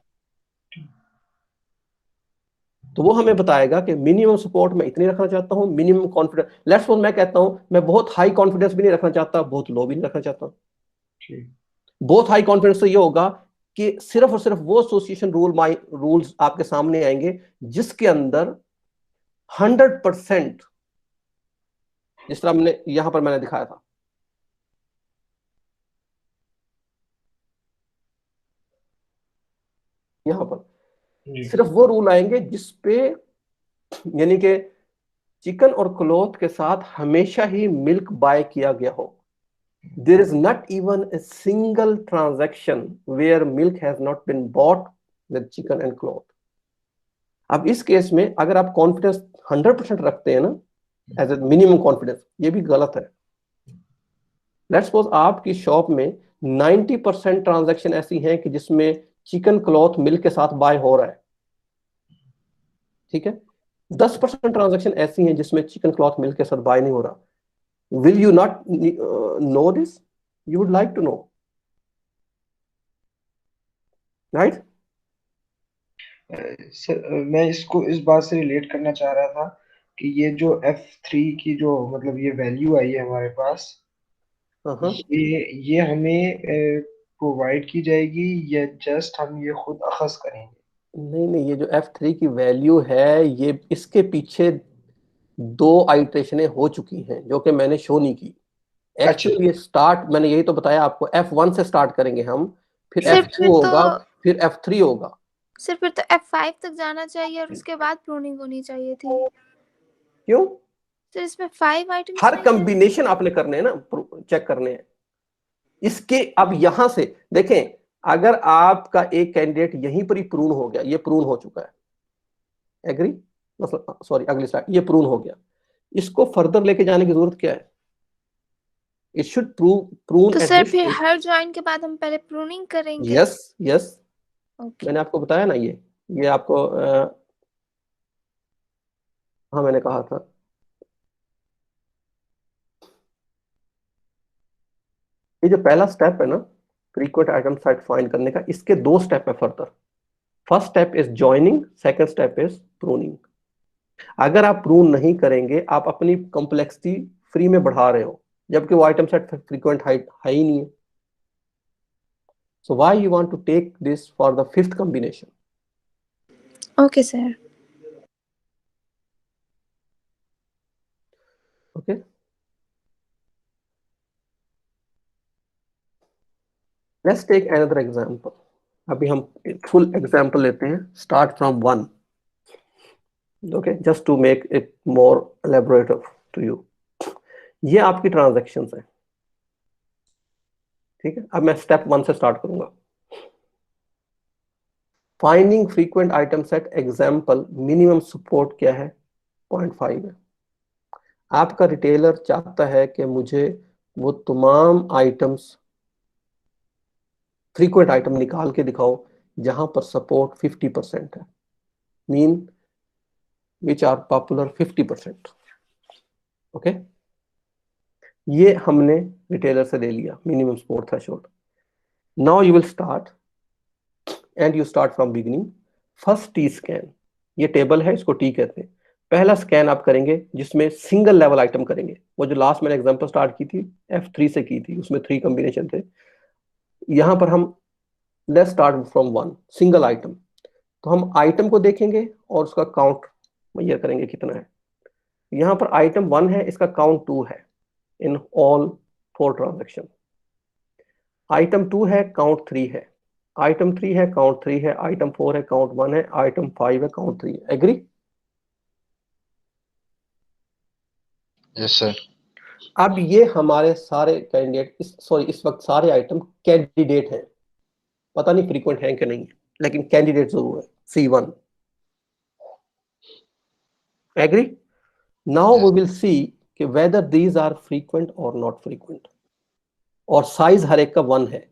तो वो हमें बताएगा कि मिनिमम सपोर्ट मैं इतनी रखना चाहता हूं, मिनिमम कॉन्फिडेंस, लेट्स सपोज मैं कहता हूं मैं बहुत हाई कॉन्फिडेंस भी नहीं रखना चाहता, बहुत लो भी नहीं रखना चाहता। बहुत हाई कॉन्फिडेंस तो ये होगा कि सिर्फ और सिर्फ वो एसोसिएशन रूल्स आपके सामने आएंगे जिसके अंदर 100%, जिस तरह हमने यहां पर मैंने दिखाया था, यहां पर सिर्फ वो रूल आएंगे जिसपे, यानी कि चिकन और क्लॉथ के साथ हमेशा ही मिल्क बाय किया गया हो। There is not even a single transaction where milk has not been bought with chicken and cloth. अब इस केस में अगर आप कॉन्फिडेंस 100% रखते हैं ना, एज ए मिनिमम कॉन्फिडेंस, ये भी गलत है। लेट्स सपोज आपकी शॉप में 90% ट्रांजैक्शन ऐसी हैं कि जिसमें चिकन क्लॉथ मिल्क के साथ बाय हो रहा है, ठीक है, 10% ट्रांजैक्शन ऐसी हैं जिसमें चिकन क्लॉथ मिल्क के साथ बाय नहीं हो रहा। Will you not know this? You would like to know, right? Sir मैं इसको इस बात से रिलेट करना चाह रहा था कि ये जो F3 की जो मतलब ये वैल्यू आई है हमारे पास, ये हमें प्रोवाइड की जाएगी या जस्ट हम ये खुद अखज़ करेंगे? नहीं नहीं, ये जो F3 की वैल्यू है, ये इसके पीछे 2 आइट्रेशनें हो चुकी हैं जो कि मैंने शो नहीं की। एक्चुअली ये स्टार्ट, मैंने यही तो बताया आपको, F1 से स्टार्ट करेंगे हम, फिर F2 होगा, फिर F3 होगा। सिर्फ फिर तो F5 तक जाना चाहिए और उसके बाद प्रूनिंग होनी चाहिए थी। क्यों? सर इसमें 5 आइटम्स हर कॉम्बिनेशन आपने करने हैं ना, चेक करने हैं इसके। अब यहां से देखें, अगर आपका एक कैंडिडेट यहीं पर ही प्रून हो गया, ये प्रून हो चुका है, एग्री, मतलब सॉरी अगली स्लाइड, ये प्रून हो गया, इसको फर्दर लेके जाने की जरूरत क्या है? इट शुड प्रून तो एट सर दिस। फिर हर ज्वाइन के बाद हम पहले प्रूनिंग करेंगे? Yes yes, okay. मैंने आपको बताया ना, ये आपको हाँ मैंने कहा था, ये जो पहला स्टेप है ना फ्रीक्वेंट आइटम सेट फाइंड करने का, इसके 2 स्टेप है further. First step is joining, second step is pruning. अगर आप प्रून नहीं करेंगे, आप अपनी कॉम्प्लेक्सिटी फ्री में बढ़ा रहे हो, जबकि वो आइटम सेट फ्रीक्वेंट है ही नहीं है। So why you want to take this for the 5th combination? Okay sir. Okay, let's take another example. अभी हम फुल एग्जांपल लेते हैं, start from 1, okay, just to make it more elaborative to you. ये आपकी ट्रांजैक्शंस है, ठीक है। अब मैं स्टेप 1 से स्टार्ट करूंगा। Finding frequent item set example, minimum support क्या है? 0.5 है। आपका रिटेलर चाहता है कि मुझे वो तमाम आइटम्स, फ्रीक्वेंट आइटम निकाल के दिखाओ जहां पर सपोर्ट 50% है, mean which are popular 50%। Okay, ये हमने रिटेलर से ले लिया minimum support threshold. Now you will start and you start from beginning. First T scan, ये टेबल है, इसको टी कहते हैं। पहला स्कैन आप करेंगे जिसमें सिंगल लेवल आइटम करेंगे, वो जो लास्ट मैंने एग्जांपल स्टार्ट की थी F3 से की थी, उसमें 3 कॉम्बिनेशन थे। यहां पर हम let's start from 1 single item, तो हम आइटम को देखेंगे और उसका काउंट मेजर करेंगे कितना है। यहां पर आइटम 1 है, इसका काउंट 2 है इन ऑल 4 ट्रांजेक्शन। आइटम 2 है, काउंट 3 है। आइटम 3 है, काउंट 3 है। आइटम 4 है, काउंट 1 है। आइटम 5 है, काउंट 3 है। एग्री? Yes sir. अब ये हमारे सारे कैंडिडेट इस वक्त सारे आइटम कैंडिडेट हैं, पता नहीं फ्रीक्वेंट हैं कि नहीं, लेकिन कैंडिडेट जरूर है, C1। Agree? Now we will see कि वेदर दीज आर फ्रीक्वेंट और नॉट फ्रीक्वेंट। और साइज हर एक का 1 है।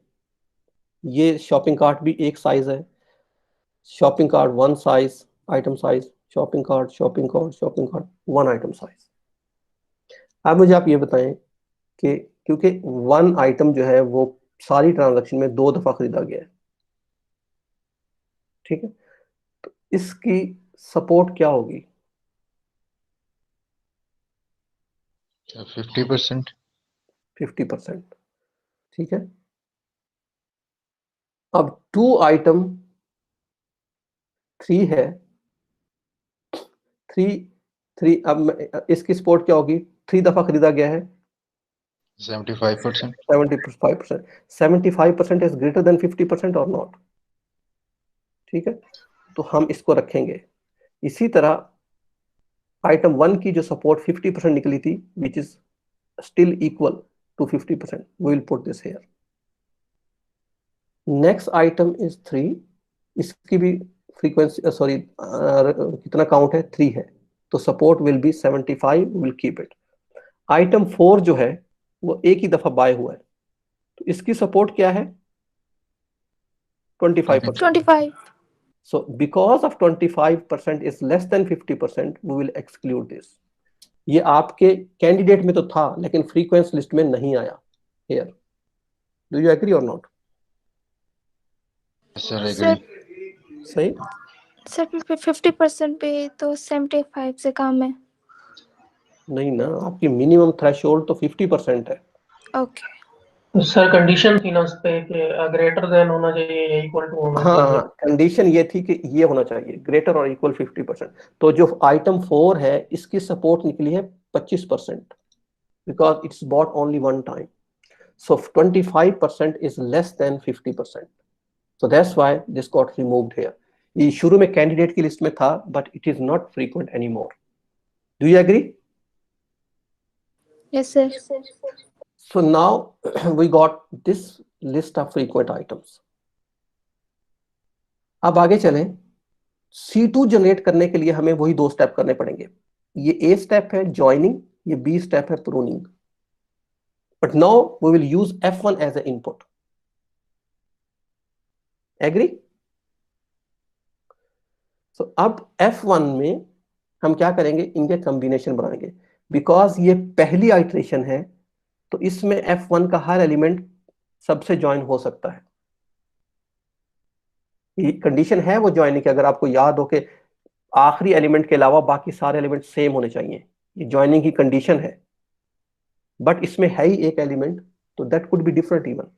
ये शॉपिंग कार्ट भी एक साइज है, shopping cart 1 size, item size, shopping cart, shopping cart, shopping cart, 1 item size. अब मुझे आप ये बताएं कि क्योंकि 1 आइटम जो है वो सारी ट्रांजैक्शन में 2 दफा खरीदा गया है, ठीक है, तो इसकी सपोर्ट क्या होगी? 50%। 50%, ठीक है। अब 2 आइटम 3 है, 3 अब इसकी सपोर्ट क्या होगी? 3 दफा खरीदा गया है, 75%। 75%। 75% इज ग्रेटर देन 50% और नॉट, ठीक है, तो हम इसको रखेंगे। इसी तरह आइटम 1 की जो सपोर्ट 50% निकली थी, which is still equal to 50%, we will put this here. Next item is 3, इसकी भी फ्रीक्वेंसी सॉरी कितना काउंट है? 3 है, तो support will be 75, will keep it. Item 4 जो है वो एक ही दफा बाय हुआ है, तो इसकी सपोर्ट क्या है? 25%। 25। So because of 25% is less than 50%, we will exclude this. ये आपके कैंडिडेट में तो था लेकिन फ्रीक्वेंस लिस्ट में नहीं आया। Here, do you agree or not? Sir sir agree. सही? सर 50% पे तो 75 से कम है। नहीं ना, आपकी मिनिमम थ्रेशोल्ड तो 50% है। ओके। तो सर कंडीशन थी ना उस पे कि ग्रेटर देन होना चाहिए या इक्वल टू होना चाहिए। हाँ, कंडीशन ये थी कि ये होना चाहिए ग्रेटर और इक्वल 50%। तो जो आइटम 4 है इसकी सपोर्ट निकली है 25%, because it's bought only 1 time. So 25% is less than 50%. So that's why this got removed here. ये शुरू में कैंडिडेट की लिस्ट में था, but it is not frequent anymore. Do you agree? Yes sir. So now we got this list of frequent items. अब आगे चलें। C2 जनरेट करने के लिए हमें वही 2 स्टेप करने पड़ेंगे। ये A स्टेप है ज्वाइनिंग, ये B स्टेप है pruning. But now we will use F1 as an input. Agree? So अब F1 में हम क्या करेंगे? इनके कॉम्बिनेशन बनाएंगे। बिकॉज ये पहली आइट्रेशन है तो इसमें F1 का हर एलिमेंट सबसे ज्वाइन हो सकता है। ये कंडीशन है वो ज्वाइनिंग की, अगर आपको याद हो कि आखिरी एलिमेंट के अलावा बाकी सारे एलिमेंट सेम होने चाहिए, ये ज्वाइनिंग की कंडीशन है। बट इसमें है ही एक एलिमेंट, तो that could be different even.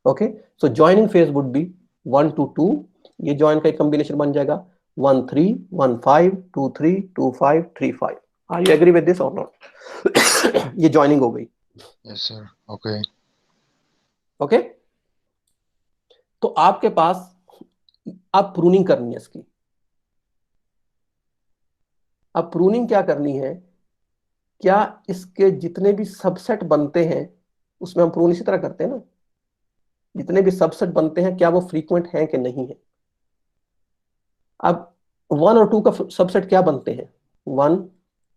Okay, so joining phase would be 1 to 2, ये ज्वाइन का एक कॉम्बिनेशन बन जाएगा 1 3 1 5 2 3 2 5 3 5। Are you agree with this और नॉट? ये ज्वाइनिंग हो गई। Yes sir. ओके। ओके, तो आपके पास अब प्रूनिंग करनी है इसकी। अब प्रूनिंग क्या करनी है? क्या इसके जितने भी सबसेट बनते हैं उसमें हम प्रून इसी तरह करते हैं ना, जितने भी सबसेट बनते हैं क्या वो फ्रीक्वेंट हैं कि नहीं है। अब 1 और 2 का सबसेट क्या बनते हैं? 1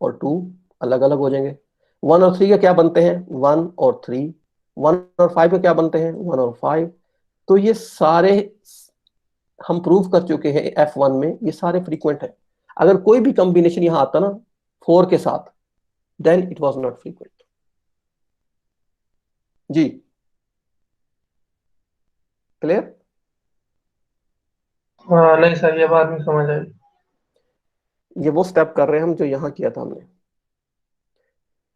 और 2 अलग अलग हो जाएंगे। 1 और 3 का क्या बनते हैं? 1 और 3। 1 और 5 के क्या बनते हैं? 1 और 5। तो ये सारे हम प्रूव कर चुके हैं F1 में, ये सारे फ्रीक्वेंट है। अगर कोई भी कॉम्बिनेशन यहां आता ना 4 के साथ, then it was not frequent. जी क्लियर? नहीं सर ये बात नहीं समझ आई। ये वो स्टेप कर रहे हैं हम जो यहाँ किया था हमने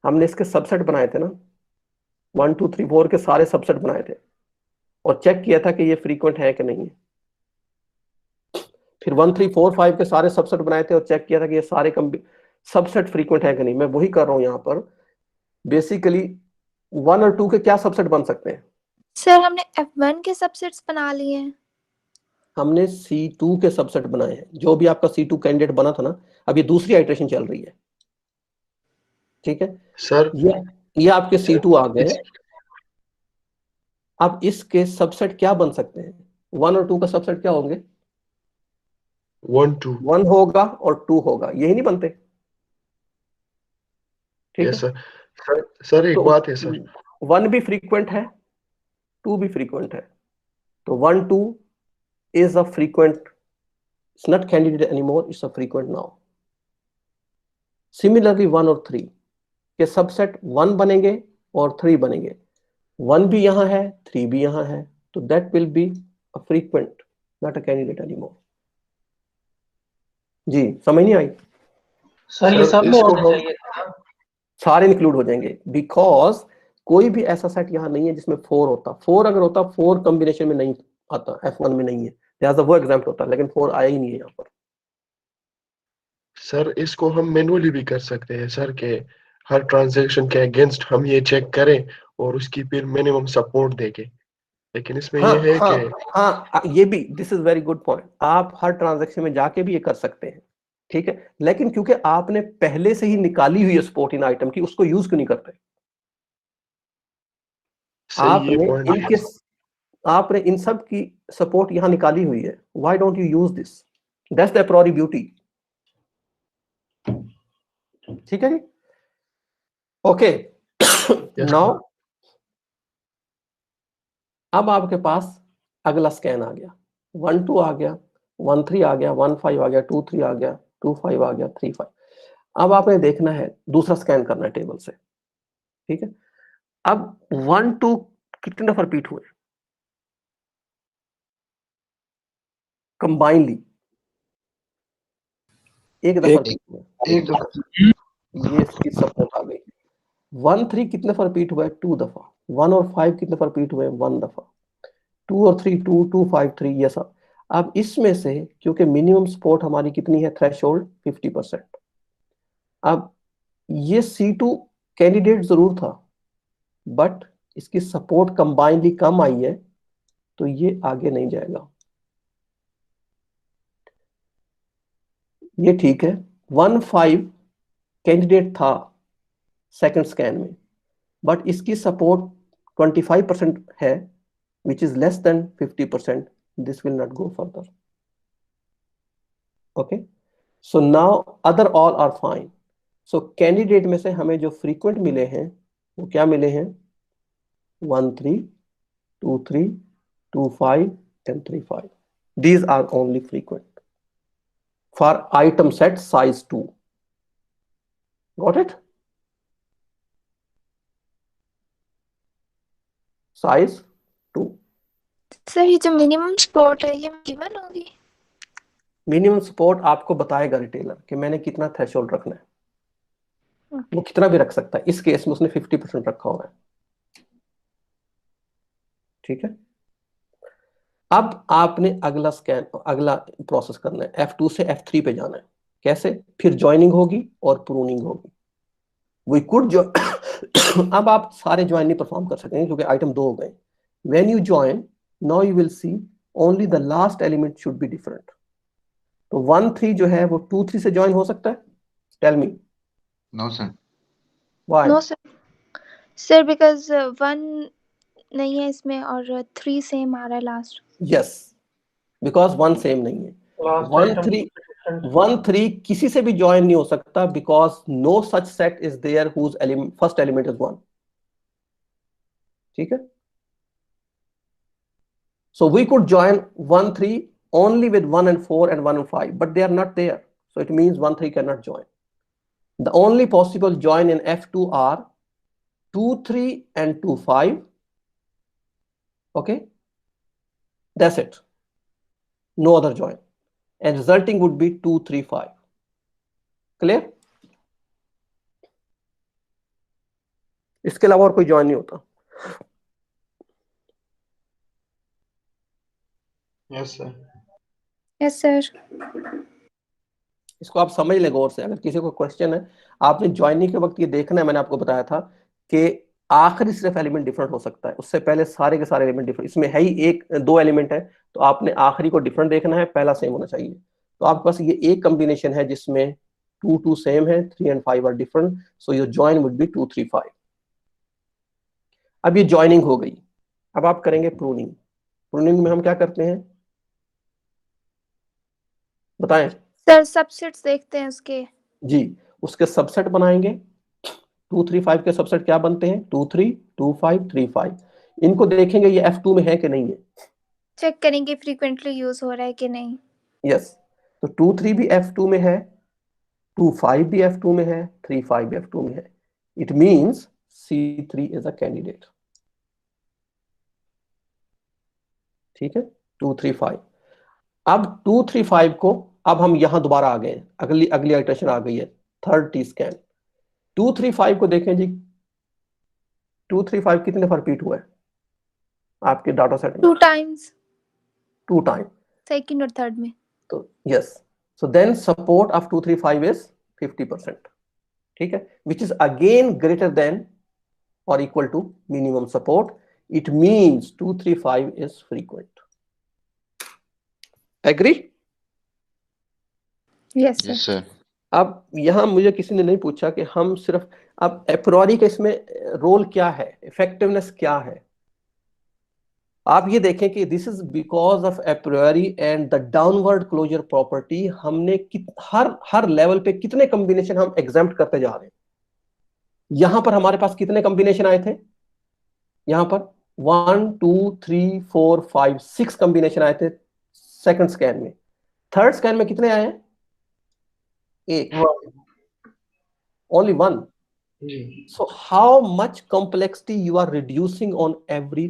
हमने इसके सबसेट बनाए थे ना 1 2 3 4 के सारे सबसेट बनाए थे और चेक किया था कि ये फ्रीक्वेंट है कि नहीं है। फिर 1 3 4 5 के सारे सबसेट बनाए थे और चेक किया था कि ये सारे सबसेट फ्रीक्वेंट है कि नहीं। मैं वही कर रहा हूं यहाँ पर। बेसिकली 1 और 2 के क्या सबसेट बन सकते हैं? सर हमने F1 के सबसेट्स बना लिए हैं। हमने C2 के सबसेट बनाए हैं। जो भी आपका C2 कैंडिडेट बना था ना, अब ये दूसरी आइटरेशन चल रही है, ठीक है। सर ये आपके C2 आ गए। अब इसके सबसेट क्या बन सकते हैं? 1 और 2 का सबसेट क्या होंगे? 1 2 1 होगा और 2 होगा, यही नहीं बनते? ठीक यस है। सर एक तो बात है सर। 1 भी फ्रीक्वेंट है, 2 भी फ्रीक्वेंट है। तो 1 2 is a frequent, it's not candidate anymore, it's a frequent now. Similarly 1 और 3 के सबसेट 1 बनेंगे और 3 बनेंगे। 1 भी यहां है, 3 भी यहां है, तो that will be a frequent, not a candidate anymore. जी समझ नहीं आई? सर ये सर सब में इसको होना हम चाहिए था। सारे इंक्लूड हो जाएंगे बिकॉज कोई भी ऐसा सेट यहां नहीं है जिसमें 4 होता। 4 अगर होता 4 कॉम्बिनेशन में नहीं आता, F1 में नहीं है, लिहाजा वो एग्जाम्पल होता, लेकिन 4 आया ही नहीं है यहाँ पर। सर इसको हम मैनुअली भी कर सकते हैं सर के हर ट्रांजैक्शन के अगेंस्ट हम ये चेक करें और उसकी फिर मिनिमम सपोर्ट देंगे। लेकिन इसमें हाँ ये है हाँ कि हाँ, ये भी, this is very good point. आप हर ट्रांजैक्शन में जाके भी ये कर सकते हैं, ठीक है। लेकिन क्योंकि आपने पहले से ही निकाली हुई है सपोर्ट इन आइटम की, उसको यूज क्यों नहीं करते? सही ये आपने पॉइंट है। इनके आपने इन सब की सपोर्ट यहां निकाली हुई है। Why don't you use this? That's the apriori beauty. ठीक है जी, ओके। यस नाउ अब आपके पास अगला स्कैन आ गया। 1 2 आ गया, 1 3 आ गया, 1 5 आ गया, 2 3 आ गया, 2 5 आ गया, 3 5। अब आपने देखना है, दूसरा स्कैन करना है टेबल से, ठीक है। अब 1 2 कितने दफा रिपीट हुए कंबाइनली? एक दफा एक रिपीट हुए। एक दफा ये इसकी सपोर्ट आ गई। 1 3 कितने दफा रिपीट हुआ है? 2 दफा। 1 और 5 कितने दफा रिपीट हुए? 1 दफा। 2 और 3 2 2 5 3, ये सब। अब इसमें से क्योंकि मिनिमम सपोर्ट हमारी कितनी है, थ्रेशोल्ड 50%। अब ये C2 कैंडिडेट जरूर था, बट इसकी सपोर्ट कंबाइनली कम आई है, तो ये आगे नहीं जाएगा। ये ठीक है। 1 5 कैंडिडेट था सेकंड स्कैन में, बट इसकी सपोर्ट 25% है, which is less than 50%. This will not go further. Okay, so now other all are fine. So candidate में से हमें जो frequent मिले हैं वो क्या मिले हैं? 1 3 2 3 2 5 and 3 5. These are only frequent for item set size 2. Got it? Size 2. Sir ये जो मिनिमम सपोर्ट है ये गिवन होगी? मिनिमम सपोर्ट आपको बताएगा रिटेलर कि मैंने कितना थ्रेशोल्ड रखना है। वो कितना भी रख सकता है। इस केस में उसने 50% रखा हुआ है, ठीक है। अब आपने अगला स्कैन, अगला प्रोसेस करना है, F2 से F3 पे जाना है। कैसे? फिर ज्वाइनिंग होगी और प्रूनिंग होगी। वी कुड जो अब आप सारे ज्वाइन नहीं परफॉर्म कर सकेंगे क्योंकि आइटम 2 हो गए। When you join, now you will C only the last element should be different. तो 1 3 जो है वो 2 3 से ज्वाइन हो सकता है? Tell me no sir. Why? No sir. Sir because 1 नहीं है इसमें और 3 सेम आ रहा है लास्ट। यस, बिकॉज 1 सेम नहीं है। लास्ट 1 आइटम 3 1 3 किसी से भी ज्वाइन नहीं हो सकता because no such set is there whose first element is 1, ठीक है। So we could join 1 3 only with 1 and 4 and 1 and 5, but they are not there, so it means 1 3 cannot join. The only possible join in F2 are 2 3 and 2 5. Okay, that's it, no other join, and resulting would be 2 3 5. Clear? इसके अलावा और कोई ज्वाइन नहीं होता। Yes sir. Yes sir. इसको आप समझ लें गौर से, अगर किसी को क्वेश्चन है, आपने ज्वाइनिंग के वक्त ये देखना है, मैंने आपको बताया था कि आखिरी सिर्फ एलिमेंट डिफरेंट हो सकता है, उससे पहले सारे के सारे एलिमेंट डिफरेंट, इसमें है ही एक दो एलिमेंट है, तो आपने आखिरी को डिफरेंट देखना है, पहला सेम होना चाहिए। तो आपके पास ये एक कॉम्बिनेशन है जिसमें 2 2 सेम है, 3 and 5 are different, so your join would be 2 3 5। अब ये ज्वाइनिंग हो गई। अब आप करेंगे प्रूनिंग। प्रूनिंग में हम क्या करते हैं बताएं? सर सबसेट्स देखते हैं उसके। जी, उसके सबसेट बनाएंगे। 2 3 5 के सबसेट क्या बनते हैं? 2 3 2 5 3 5। इनको देखेंगे ये F2 में है कि नहीं है। चेक करेंगे फ्रीक्वेंटली यूज हो रहा है कि नहीं। यस, तो 2 3 भी F2 में है, 2 5 भी F2 में है, 3 5 भी F2 में है। It means C3 is a candidate. ठीक है, 2 3 5। अब 2 3 5 को अब हम यहां दोबारा आ गए, अगली अगली इटरेशन आ गई है, थर्ड टी स्कैन। 2 3 5 को देखें जी, 2 3 5 कितने बार रिपीट हुआ है आपके डाटा सेट में? 2 टाइम्स। 2 टाइम। सेकंड और थर्ड में। तो yes, so then support of 2 3 5 is 50%। ठीक है, which is again greater than or equal to minimum support. It means 2 3 5 is frequent. Agree? Yes yes sir. Sir. अब यहां मुझे किसी ने नहीं पूछा कि हम सिर्फ, अब एप्रोरी का इसमें रोल क्या है, इफेक्टिवनेस क्या है। आप ये देखें कि this is because of apriori and the downward closure property. हमने हर लेवल पे कितने कॉम्बिनेशन हम एग्जाम्प्ट करते जा रहे हैं। यहां पर हमारे पास कितने कॉम्बिनेशन आए थे? यहां पर 1 2 3 4 5 6 कॉम्बिनेशन आए थे सेकंड स्कैन में। थर्ड स्कैन में कितने आए हैं? एक, only one. So how much complexity you are reducing on every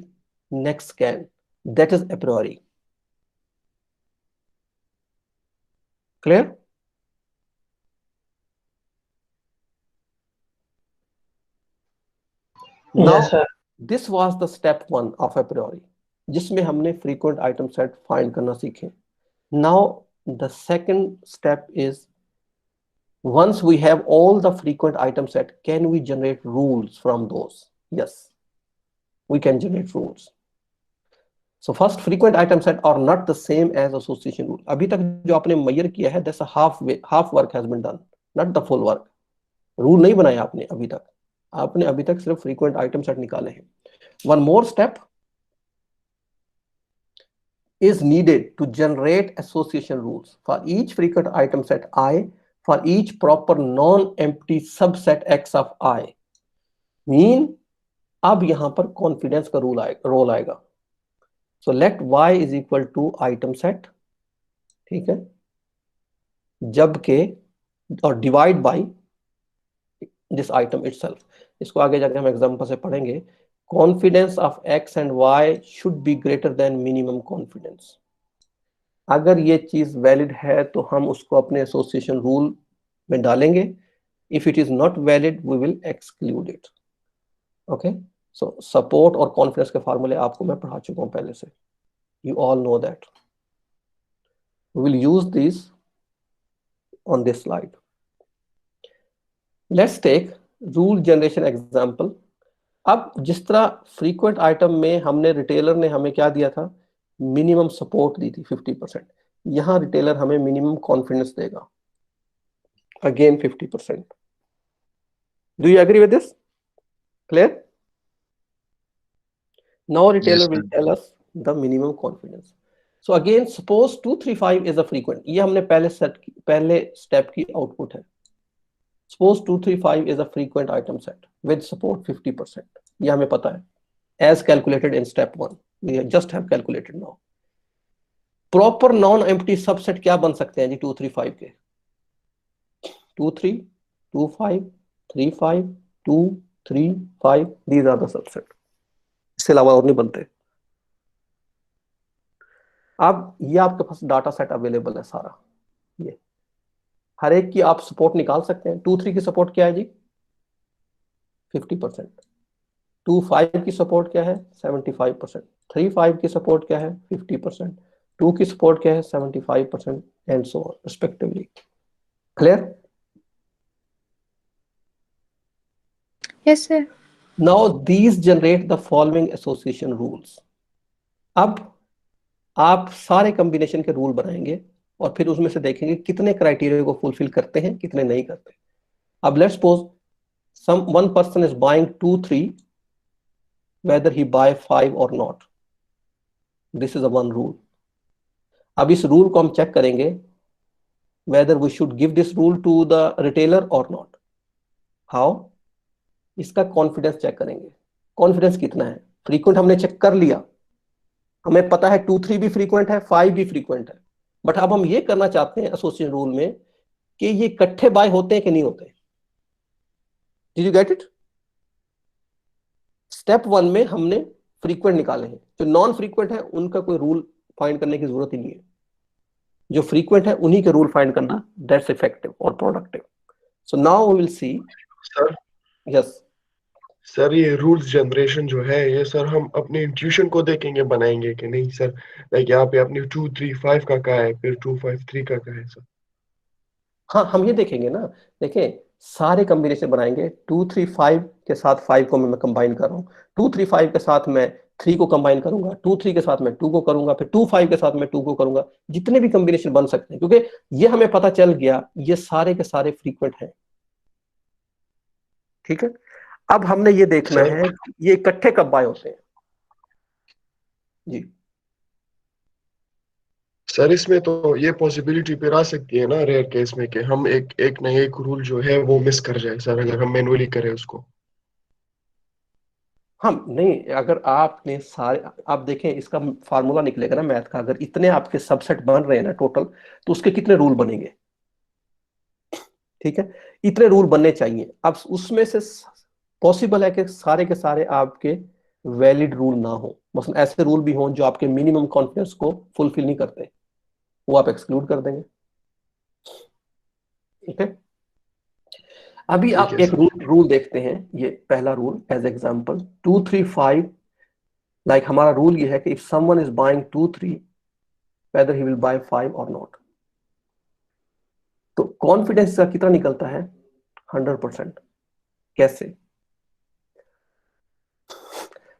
next scan, that is apriori. Clear? Now yes sir. This was the step 1 of apriori, जिसमें हमने फ्रीक्वेंट आइटम सेट फाइंड करना सीखे। Now the second step is, once we have all the frequent item set, can we generate rules from those? Yes, we can generate rules. So first, frequent item set are not the same as association rule. अभी तक जो आपने measure किया है, that's a half work has been done, not the full work. Rule नहीं बनाया आपने अभी तक, आपने अभी तक सिर्फ frequent item set निकाले हैं. One more step is needed to generate association rules for each frequent item set I, for each proper non-empty subset X of I. Mean अब यहां पर कॉन्फिडेंस का रोल आएगा। So let y is equal to item set, ठीक है, जबकि और divide by this item itself. इसको आगे जाकर हम एग्जांपल से पढ़ेंगे। Confidence of x and y should be greater than minimum confidence. अगर ये चीज वैलिड है तो हम उसको अपने एसोसिएशन रूल में डालेंगे। If it is not valid we will exclude it. Okay, so support और कॉन्फिडेंस के फार्मूले आपको मैं पढ़ा चुका हूं पहले से, you all know that. We will use these on this slide. Let's take rule generation example. अब जिस तरह frequent item में हमने रिटेलर ने हमें क्या दिया था, मिनिमम सपोर्ट दी थी 50%, यहां रिटेलर हमें मिनिमम कॉन्फिडेंस देगा, again 50%. Do you agree with this? Clear? Now retailer yes will sir. tell us the minimum confidence. So again, suppose 2 3 5 is a frequent. ये हमने पहले स्टेप की आउटपुट है। Suppose 2 3 5 is a frequent item set with support 50%. ये हमें पता है, as calculated in step 1. We just have calculated now. Proper non-empty subset क्या बन सकते हैं जी 2 3 5 के? 2 3 2 5 3 5 2 3 5. These are the subset. इससे अलावा और नहीं बनते। अब ये आपके पास डाटा सेट अवेलेबल है सारा, ये हर एक की आप सपोर्ट निकाल सकते हैं। 2 3 की सपोर्ट क्या है जी? 50%। 2 5 की सपोर्ट क्या है? 75%। 3 5 की सपोर्ट क्या है? 50%। 2 की सपोर्ट क्या है? 75%, and so on respectively. Clear? Yes, sir. Now these generate the following association rules. अब आप सारे कॉम्बिनेशन के रूल बनाएंगे और फिर उसमें से देखेंगे कितने क्राइटेरिया को फुलफिल करते हैं, कितने नहीं करते। अब let's suppose one person is buying 2 3 whether he buy 5 or not. This is a one rule. अब इस रूल को हम चेक करेंगे whether we should give this rule to the retailer or not. How? इसका कॉन्फिडेंस चेक करेंगे। कॉन्फिडेंस कितना है? फ्रीक्वेंट हमने चेक कर लिया, हमें पता है 2 3 भी फ्रीक्वेंट है, 5 भी फ्रीक्वेंट है, बट अब हम ये करना चाहते हैं एसोसिएशन रूल में कि ये इकट्ठे बाय होते हैं कि नहीं होते। Did you get it? Step 1 में हमने फ्रीक्वेंट निकाले हैं, जो नॉन फ्रीक्वेंट है उनका कोई रूल फाइंड करने की जरूरत ही नहीं है, जो फ्रीक्वेंट है उन्हीं के रूल फाइंड करना, दैट्स इफेक्टिव और productive. So now we will see. Sir yes sir ये रूल्स जनरेशन जो है ये सर हम अपने इंट्यूशन को देखेंगे बनाएंगे कि नहीं सर? लाइक यहाँ पे आपने 2 3 5 का कहा है, फिर 2 5 3 का कहा है सर। हाँ, हम ये देखेंगे ना। देखें, सारे कॉम्बिनेशन बनाएंगे। 2 3 5 के साथ 5 को मैं कंबाइन कर रहा हूँ, 2 3 5 के साथ मैं 3 को कंबाइन करूंगा, 2 3 के साथ मैं 2 को करूंगा, फिर 2 5 के साथ मैं 2 को करूंगा। जितने भी कॉम्बिनेशन बन सकते हैं, क्योंकि ये हमें पता चल गया ये सारे के सारे फ्रीक्वेंट हैं। ठीक है, अब हमने ये देखना सर है ये इकट्ठे कब बाय होते हैं। जी सर इसमें तो ये पॉसिबिलिटी फिर आ सकती है ना रेयर केस में कि हम एक ना एक रूल जो है वो मिस कर जाए सर, अगर हम मैनुअली करें उसको। हम नहीं, अगर आपने सारे, आप देखें इसका फार्मूला निकलेगा ना मैथ का, अगर इतने आपके सबसेट बन रहे हैं ना टोटल, तो उसके कितने रूल बनेंगे। ठीक है, इतने रूल बनने चाहिए। अब उसमें से पॉसिबल है कि सारे के सारे आपके वैलिड रूल ना हो, मतलब ऐसे रूल भी हों जो आपके मिनिमम कॉन्फिडेंस को फुलफिल नहीं करते, वो आप एक्सक्लूड कर देंगे। ठीक है, अभी ठीक आप है एक सर। रूल देखते हैं। ये पहला रूल एज एग्जांपल 2 3 5, लाइक हमारा रूल ये है कि if someone is buying 2 3 whether he will buy 5 or not। तो कॉन्फिडेंस का कितना निकलता है? 100%। कैसे?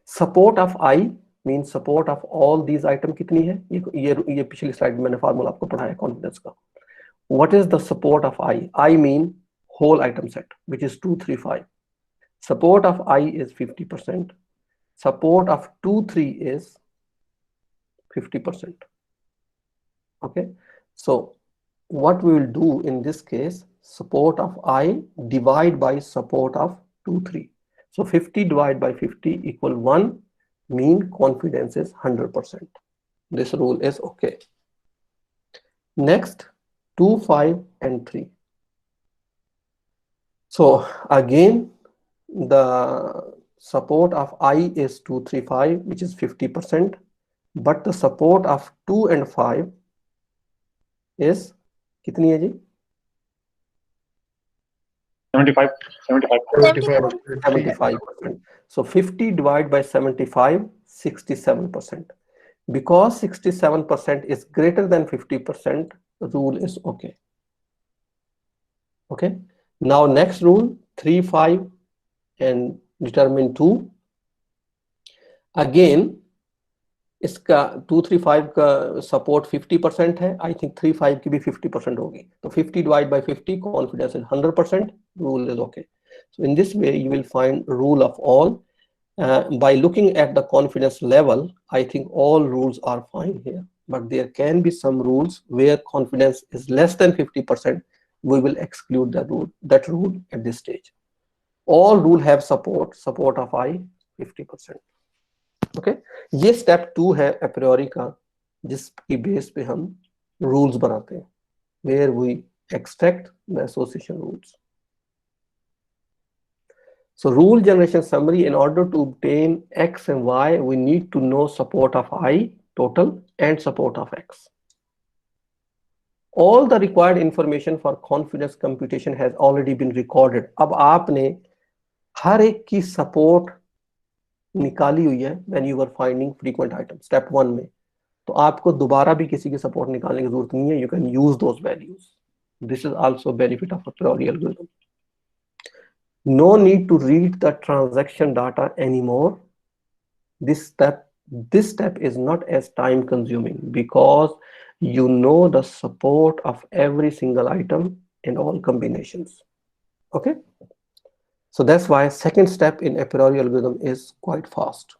Support of I mean support of all these item कितनी है? ये पिछली स्लाइड में मैंने फार्मूला आपको पढ़ाया कॉन्फिडेंस का। What is the support of I? I mean whole item set, which is 2 3 5. Support of I is 50%. Support of 2 3 is 50%. Okay, so what we will do in this case, support of I divide by support of 2 3. So 50 divided by 50 equal 1, mean confidence is 100%. This rule is okay. Next, 2 5 and 3. So again the support of I is 2 3 5, which is 50%, but the support of 2 and 5 is कितनी है जी? 75 75%. So 50 divided by 75, 67%. Because 67% is greater than 50%, the rule is okay. Okay, now next rule, 3 5 and determine 2. Again इसका 2 3 5 का सपोर्ट 50% है, आई थिंक 3 5 की भी 50% होगी, तो 50 divide by 50, confidence is 100%, rule is okay. So in this way you will find rule of all by looking at the confidence level. I think all rules are fine here, but there can be some rules where confidence is less than 50%. We will exclude that rule at this stage. All rule have support of I 50%. Okay, ये स्टेप 2 है अप्रियोरी का, जिसकी बेस पे हम रूल्स बनाते हैं, where we extract the association rules. So rule generation summary, in order to obtain X and Y, we need to know support of I total and support of X. all the required information for confidence computation has already been recorded. अब आपने हर एक की सपोर्ट निकाली हुई है when you were finding frequent items step 1 में, तो आपको दोबारा भी किसी की सपोर्ट निकालने की जरूरत नहीं है. You can use those values. This is also a benefit of a priori algorithm. No need to read the transaction data anymore. This step is not as time consuming because you know the support of every single item in all combinations. Okay, so that's why second step in a priori algorithm is quite fast.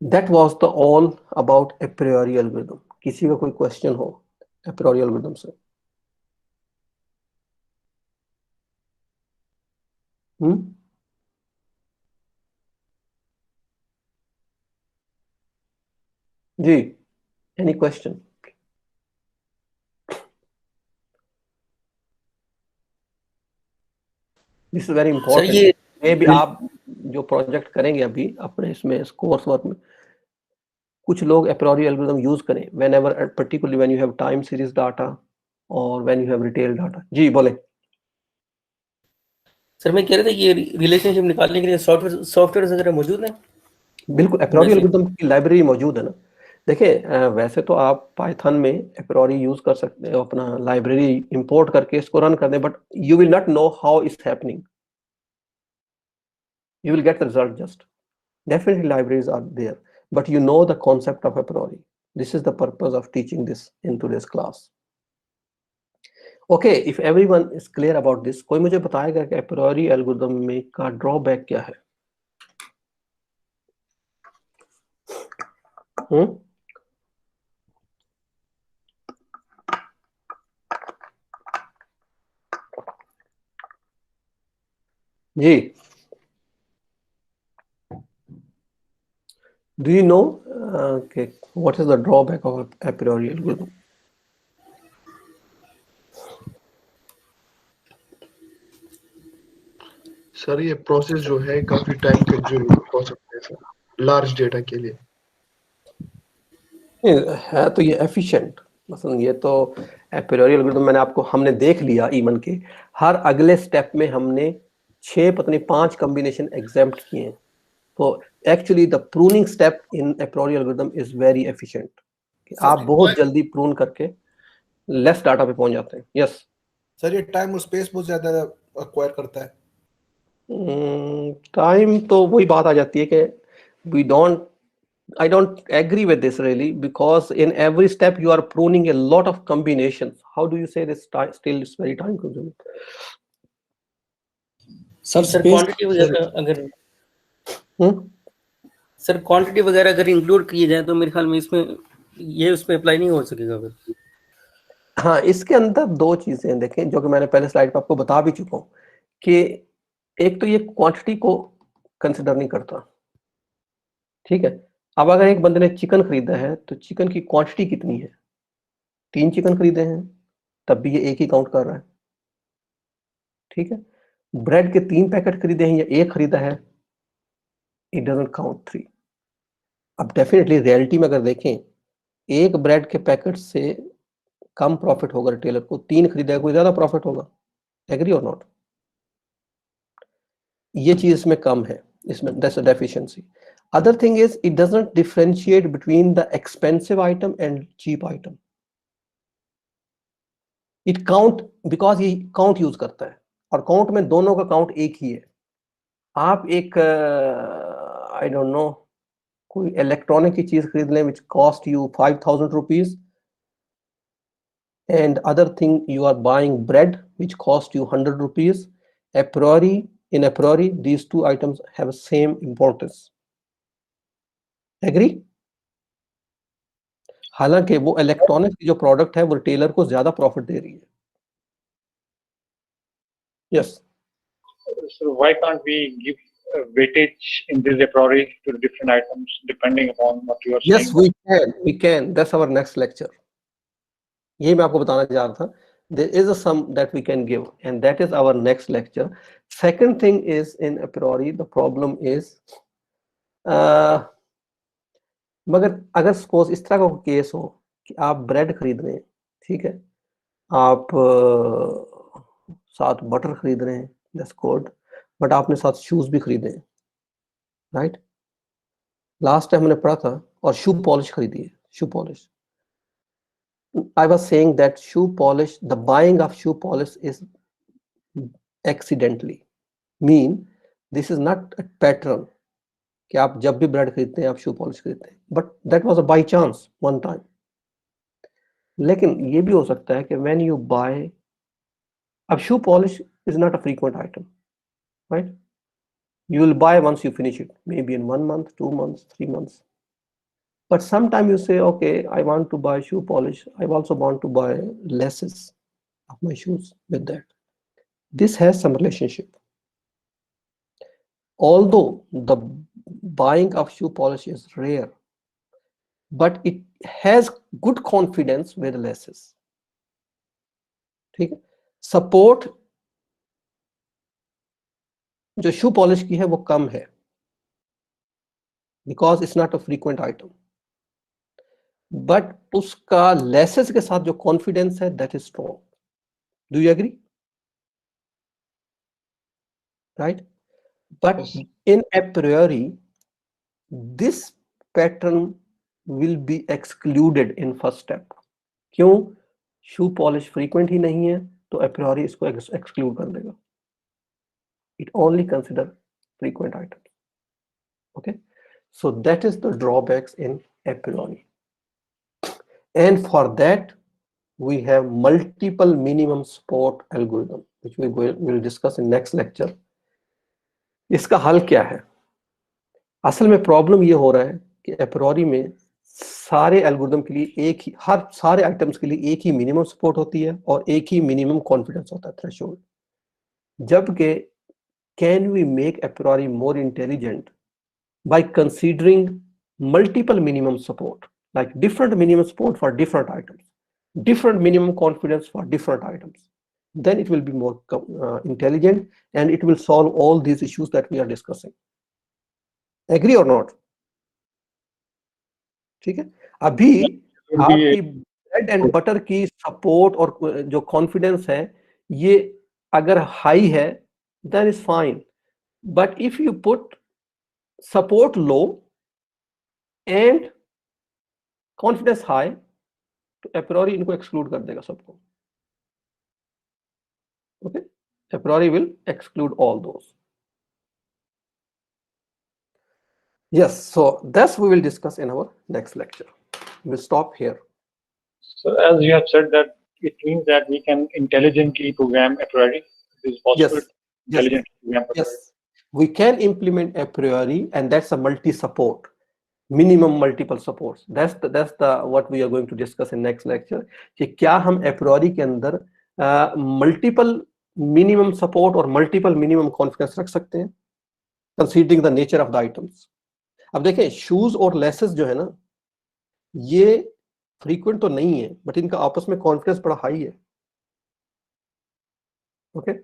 That was the all about a priori algorithm. किसी का कोई क्वेश्चन हो a priori algorithm से? जी, any question? This is very important. Sir ये मे भी आप जो प्रोजेक्ट करेंगे अभी अपने इसमें कोर्स वर्क में, कुछ लोग a priori algorithm यूज करें whenever, particularly when you have time series data or when you have retail data. जी बोले. सर मैं कह रहा था ये रिलेशनशिप निकालने के लिए सॉफ्टवेयर वगैरह मौजूद हैं? बिल्कुल, a priori algorithm की लाइब्रेरी मौजूद है ना. देखिए वैसे तो आप पाइथन में a priori यूज कर सकते हो, अपना लाइब्रेरी इंपोर्ट करके इसको रन कर दें, but you will not know how it's happening. You will get the result just. Definitely libraries are there, but you know the concept of a priori. This is the purpose of teaching this in today's class. Okay, if everyone is clear about this, कोई मुझे बताएगा कि a priori algorithm में का drawback क्या है? जी, do you know what is the drawback of a priori algorithm? Sir ये प्रोसेस जो है काफी टाइम कंज्यूमिंग हो सकता है सर लार्ज डेटा के लिए. है तो ये एफिशिएंट, मतलब ये तो a priori algorithm मैंने आपको हमने देख लिया इवन के हर अगले स्टेप में हमने 6 पता नहीं 5 कॉम्बिनेशन एग्जाम्प्ट किए हैं. तो actually the pruning step in a priori algorithm is very efficient. आप बहुत जल्दी प्रून करके लेस डाटा पे पहुंच जाते हैं. यस सर ये टाइम और स्पेस बहुत ज्यादा एक्वायर करता है. टाइम तो वही बात आ जाती है कि I don't agree with this really, because in every step you are pruning a lot of combinations. How do you say this still is very time consuming? Sir quantity वगैरह अगर सर क्वांटिटी वगैरह अगर इंक्लूड किए जाए तो मेरे ख्याल में इसमें ये उसमें अप्लाई नहीं हो सकेगा फिर. हाँ, इसके अंदर दो चीजें देखें जो कि मैंने पहले स्लाइड पर आपको बता भी चुका हूँ कि एक तो ये क्वांटिटी को कंसिडर नहीं करता. ठीक है, अब अगर एक बंदे ने चिकन खरीदा है तो चिकन की क्वांटिटी कितनी है? 3 चिकन खरीदे हैं तब भी ये एक ही काउंट कर रहा है. ठीक है, ब्रेड के 3 पैकेट खरीदे हैं या एक खरीदा है, इट डजंट काउंट 3. अब डेफिनेटली रियलिटी में अगर देखें एक ब्रेड के पैकेट से कम प्रॉफिट होगा रिटेलर को, 3 खरीदेगा कोई ज्यादा प्रॉफिट होगा. एग्री और नॉट? ये चीज इसमें कम है, इसमें that's a deficiency. Other thing is it doesn't differentiate between the expensive item and cheap item. It count because ये काउंट यूज करता है और काउंट में दोनों का काउंट एक ही है. आप एक आई डोंट नो कोई इलेक्ट्रॉनिक की चीज खरीद लें which cost you 5,000 rupees and other thing you are buying bread which cost you 100 rupees. In a priori these two items have same importance. Agree? हालांकि वो इलेक्ट्रॉनिक्स की जो प्रोडक्ट है वो रिटेलर को ज्यादा प्रॉफिट दे रही है. Yes. So why can't we give weightage in this a priori to the different items depending upon what you are Yes, saying? we can. That's our next lecture. ये मैं आपको बताना चाह रहा था. There is a sum that we can give and that is our next lecture. Second thing is in a priori the problem is मगर अगर सपोज इस तरह का केस हो कि आप ब्रेड खरीद रहे हैं, ठीक है, आप साथ बटर खरीद रहे हैं, दैट्स गुड, बट आपने साथ शूज भी खरीदे हैं, राइट। लास्ट टाइम हमने पढ़ा था, और शू पॉलिश खरीदी है, shoe polish. I was saying that shoe polish, the buying of shoe polish is accidentally. Mean this is not a pattern कि आप जब भी ब्रेड खरीदते हैं आप शू पॉलिश खरीदते हैं, but that was a by chance one time. लेकिन ये भी हो सकता है कि व्हेन यू बाय, अब shoe polish is not a frequent item, right. You will buy once you finish it, maybe in 1 month, 2 months, 3 months. But sometime you say, okay, I want to buy shoe polish. I also want to buy laces of my shoes with that. This has some relationship. Although the buying of shoe polish is rare, but it has good confidence with laces. ठीक है. Support जो shoe polish की है वो कम है, because it's not a frequent item. But उसका laces के साथ जो confidence है, that is strong. Do you agree? Right? But Yes. in a priori, this pattern will be excluded in first step. क्यों? शू पॉलिश फ्रीक्वेंट ही नहीं है, तो a priori इसको एक्सक्लूड कर देगा. It only consider frequent items. Okay, so that is the drawbacks in a priori. And for that we have multiple minimum support algorithm, which we will discuss in next lecture. इसका हल क्या है? असल में प्रॉब्लम ये हो रहा है कि a priori में सारे एल्गोरिथम के लिए एक ही, हर सारे आइटम्स के लिए एक ही मिनिमम सपोर्ट होती है और एक ही मिनिमम कॉन्फिडेंस होता है, थ्रेशोल्ड. जबकि can we make a priori more intelligent by considering multiple minimum support, like different minimum support for different items, different minimum confidence for different items? Then it will be more intelligent, and it will solve all these issues that we are discussing. Agree or not? ठीक है. अभी आपकी ब्रेड एंड बटर की सपोर्ट और जो कॉन्फिडेंस है, ये अगर हाई है then is fine, but if you put support low and confidence high, तो a priori इनको exclude कर देगा सबको. Okay, a priori will exclude all those. Yes, so that's we will discuss in our next lecture. We'll stop here. So as you have said that it means that we can intelligently program a priori. It is possible to intelligently program a priori. Yes, we can implement a priori, and that's a multi-support, minimum multiple supports. That's the what we are going to discuss in next lecture. कि क्या हम a priori के अंदर multiple minimum support और multiple minimum confidence रख सकते हैं, considering the nature of the items. अब देखें, shoes और laces जो है ना, ये frequent तो नहीं है, but इनका आपस में confidence बड़ा high है. Okay,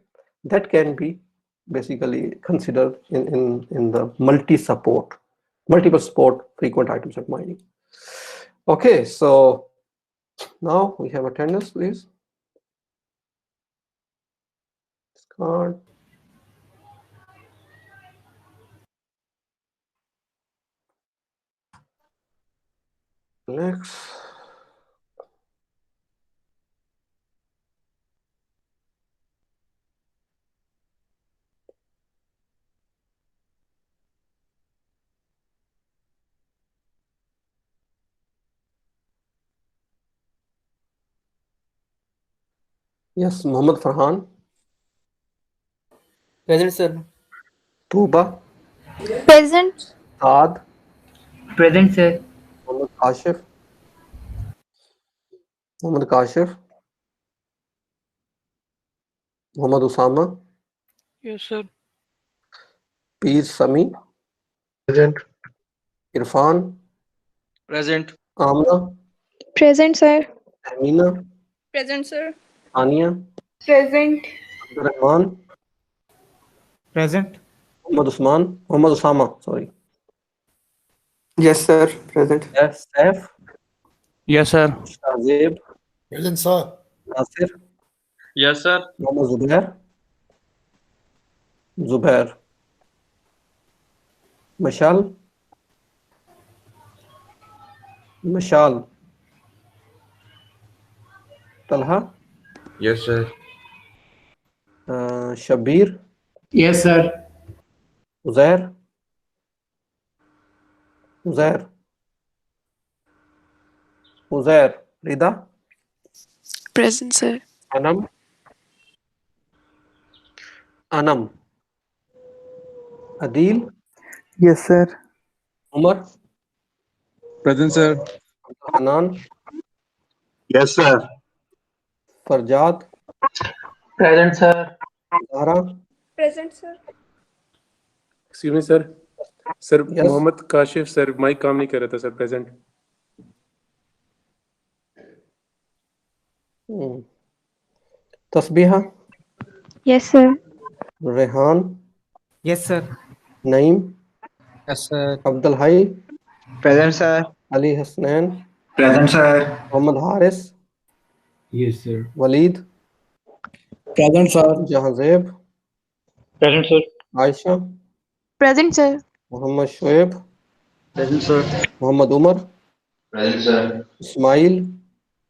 that can be basically considered in the multiple support frequent items of mining. Okay, so now we have attendance, please. Card. Next. Yes, Mohammed Farhan. Present, sir. Tuba. Present. Saad. Present, sir. Mohammed Kashif. Mohammed Kashif. Mohammed Usama. Yes, sir. Peer Sami. Present. Irfan. Present. Amna. Present, sir. Amina. Present, sir. Ania. Present. Abdurrahman. Present. Mohammed Usama, sorry. Yes, sir. Present. Yes, Saif. Yes, sir. Shahzeb, Present, sir. Nasir, Yes, sir. Mohammed Zubair, Zubair, Mashal, Mashal, Talha, Yes, sir. Shabir, Yes, sir. Uzair, Uzair, Uzair, Rida, Present, sir. Anam, Anam, Adil, Yes, sir. Umar, Present, sir. Hanan, Yes, sir. Farjad, Present, sir. Zahra. Present, sir. Excuse me sir sir Yes. Mohammad Kashif sir mike काम नहीं कर रहा था sir present Tasbiha, Yes, sir. Rehan, Yes, sir. Naeem, Yes, sir. Abdul Hai, Present, sir. Ali Hasnain, Present, sir. Mohammad Haris, Yes, sir. Waleed, Present, sir. Jahanzeb, Present, sir. Ayesha, Present, sir. Mohammad Shoaib, Present, sir. Mohammad Umar, Present, sir. Ismail,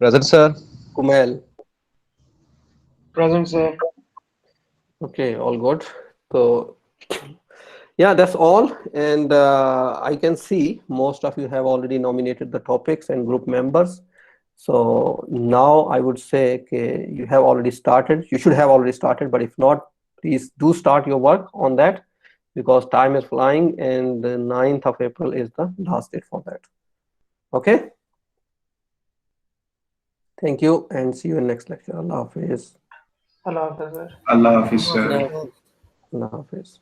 Present, sir. Kumail. Present, sir. Okay, all good. So yeah, that's all. And I can see most of you have already nominated the topics and group members. So now I would say okay, you have already started. You should have already started, but if not, please do start your work on that because time is flying and the 9th of April is the last date for that. Okay. Thank you and see you in next lecture. Allah Hafiz. Allah Hafiz, sir. Allah Hafiz, sir. Allah Hafiz.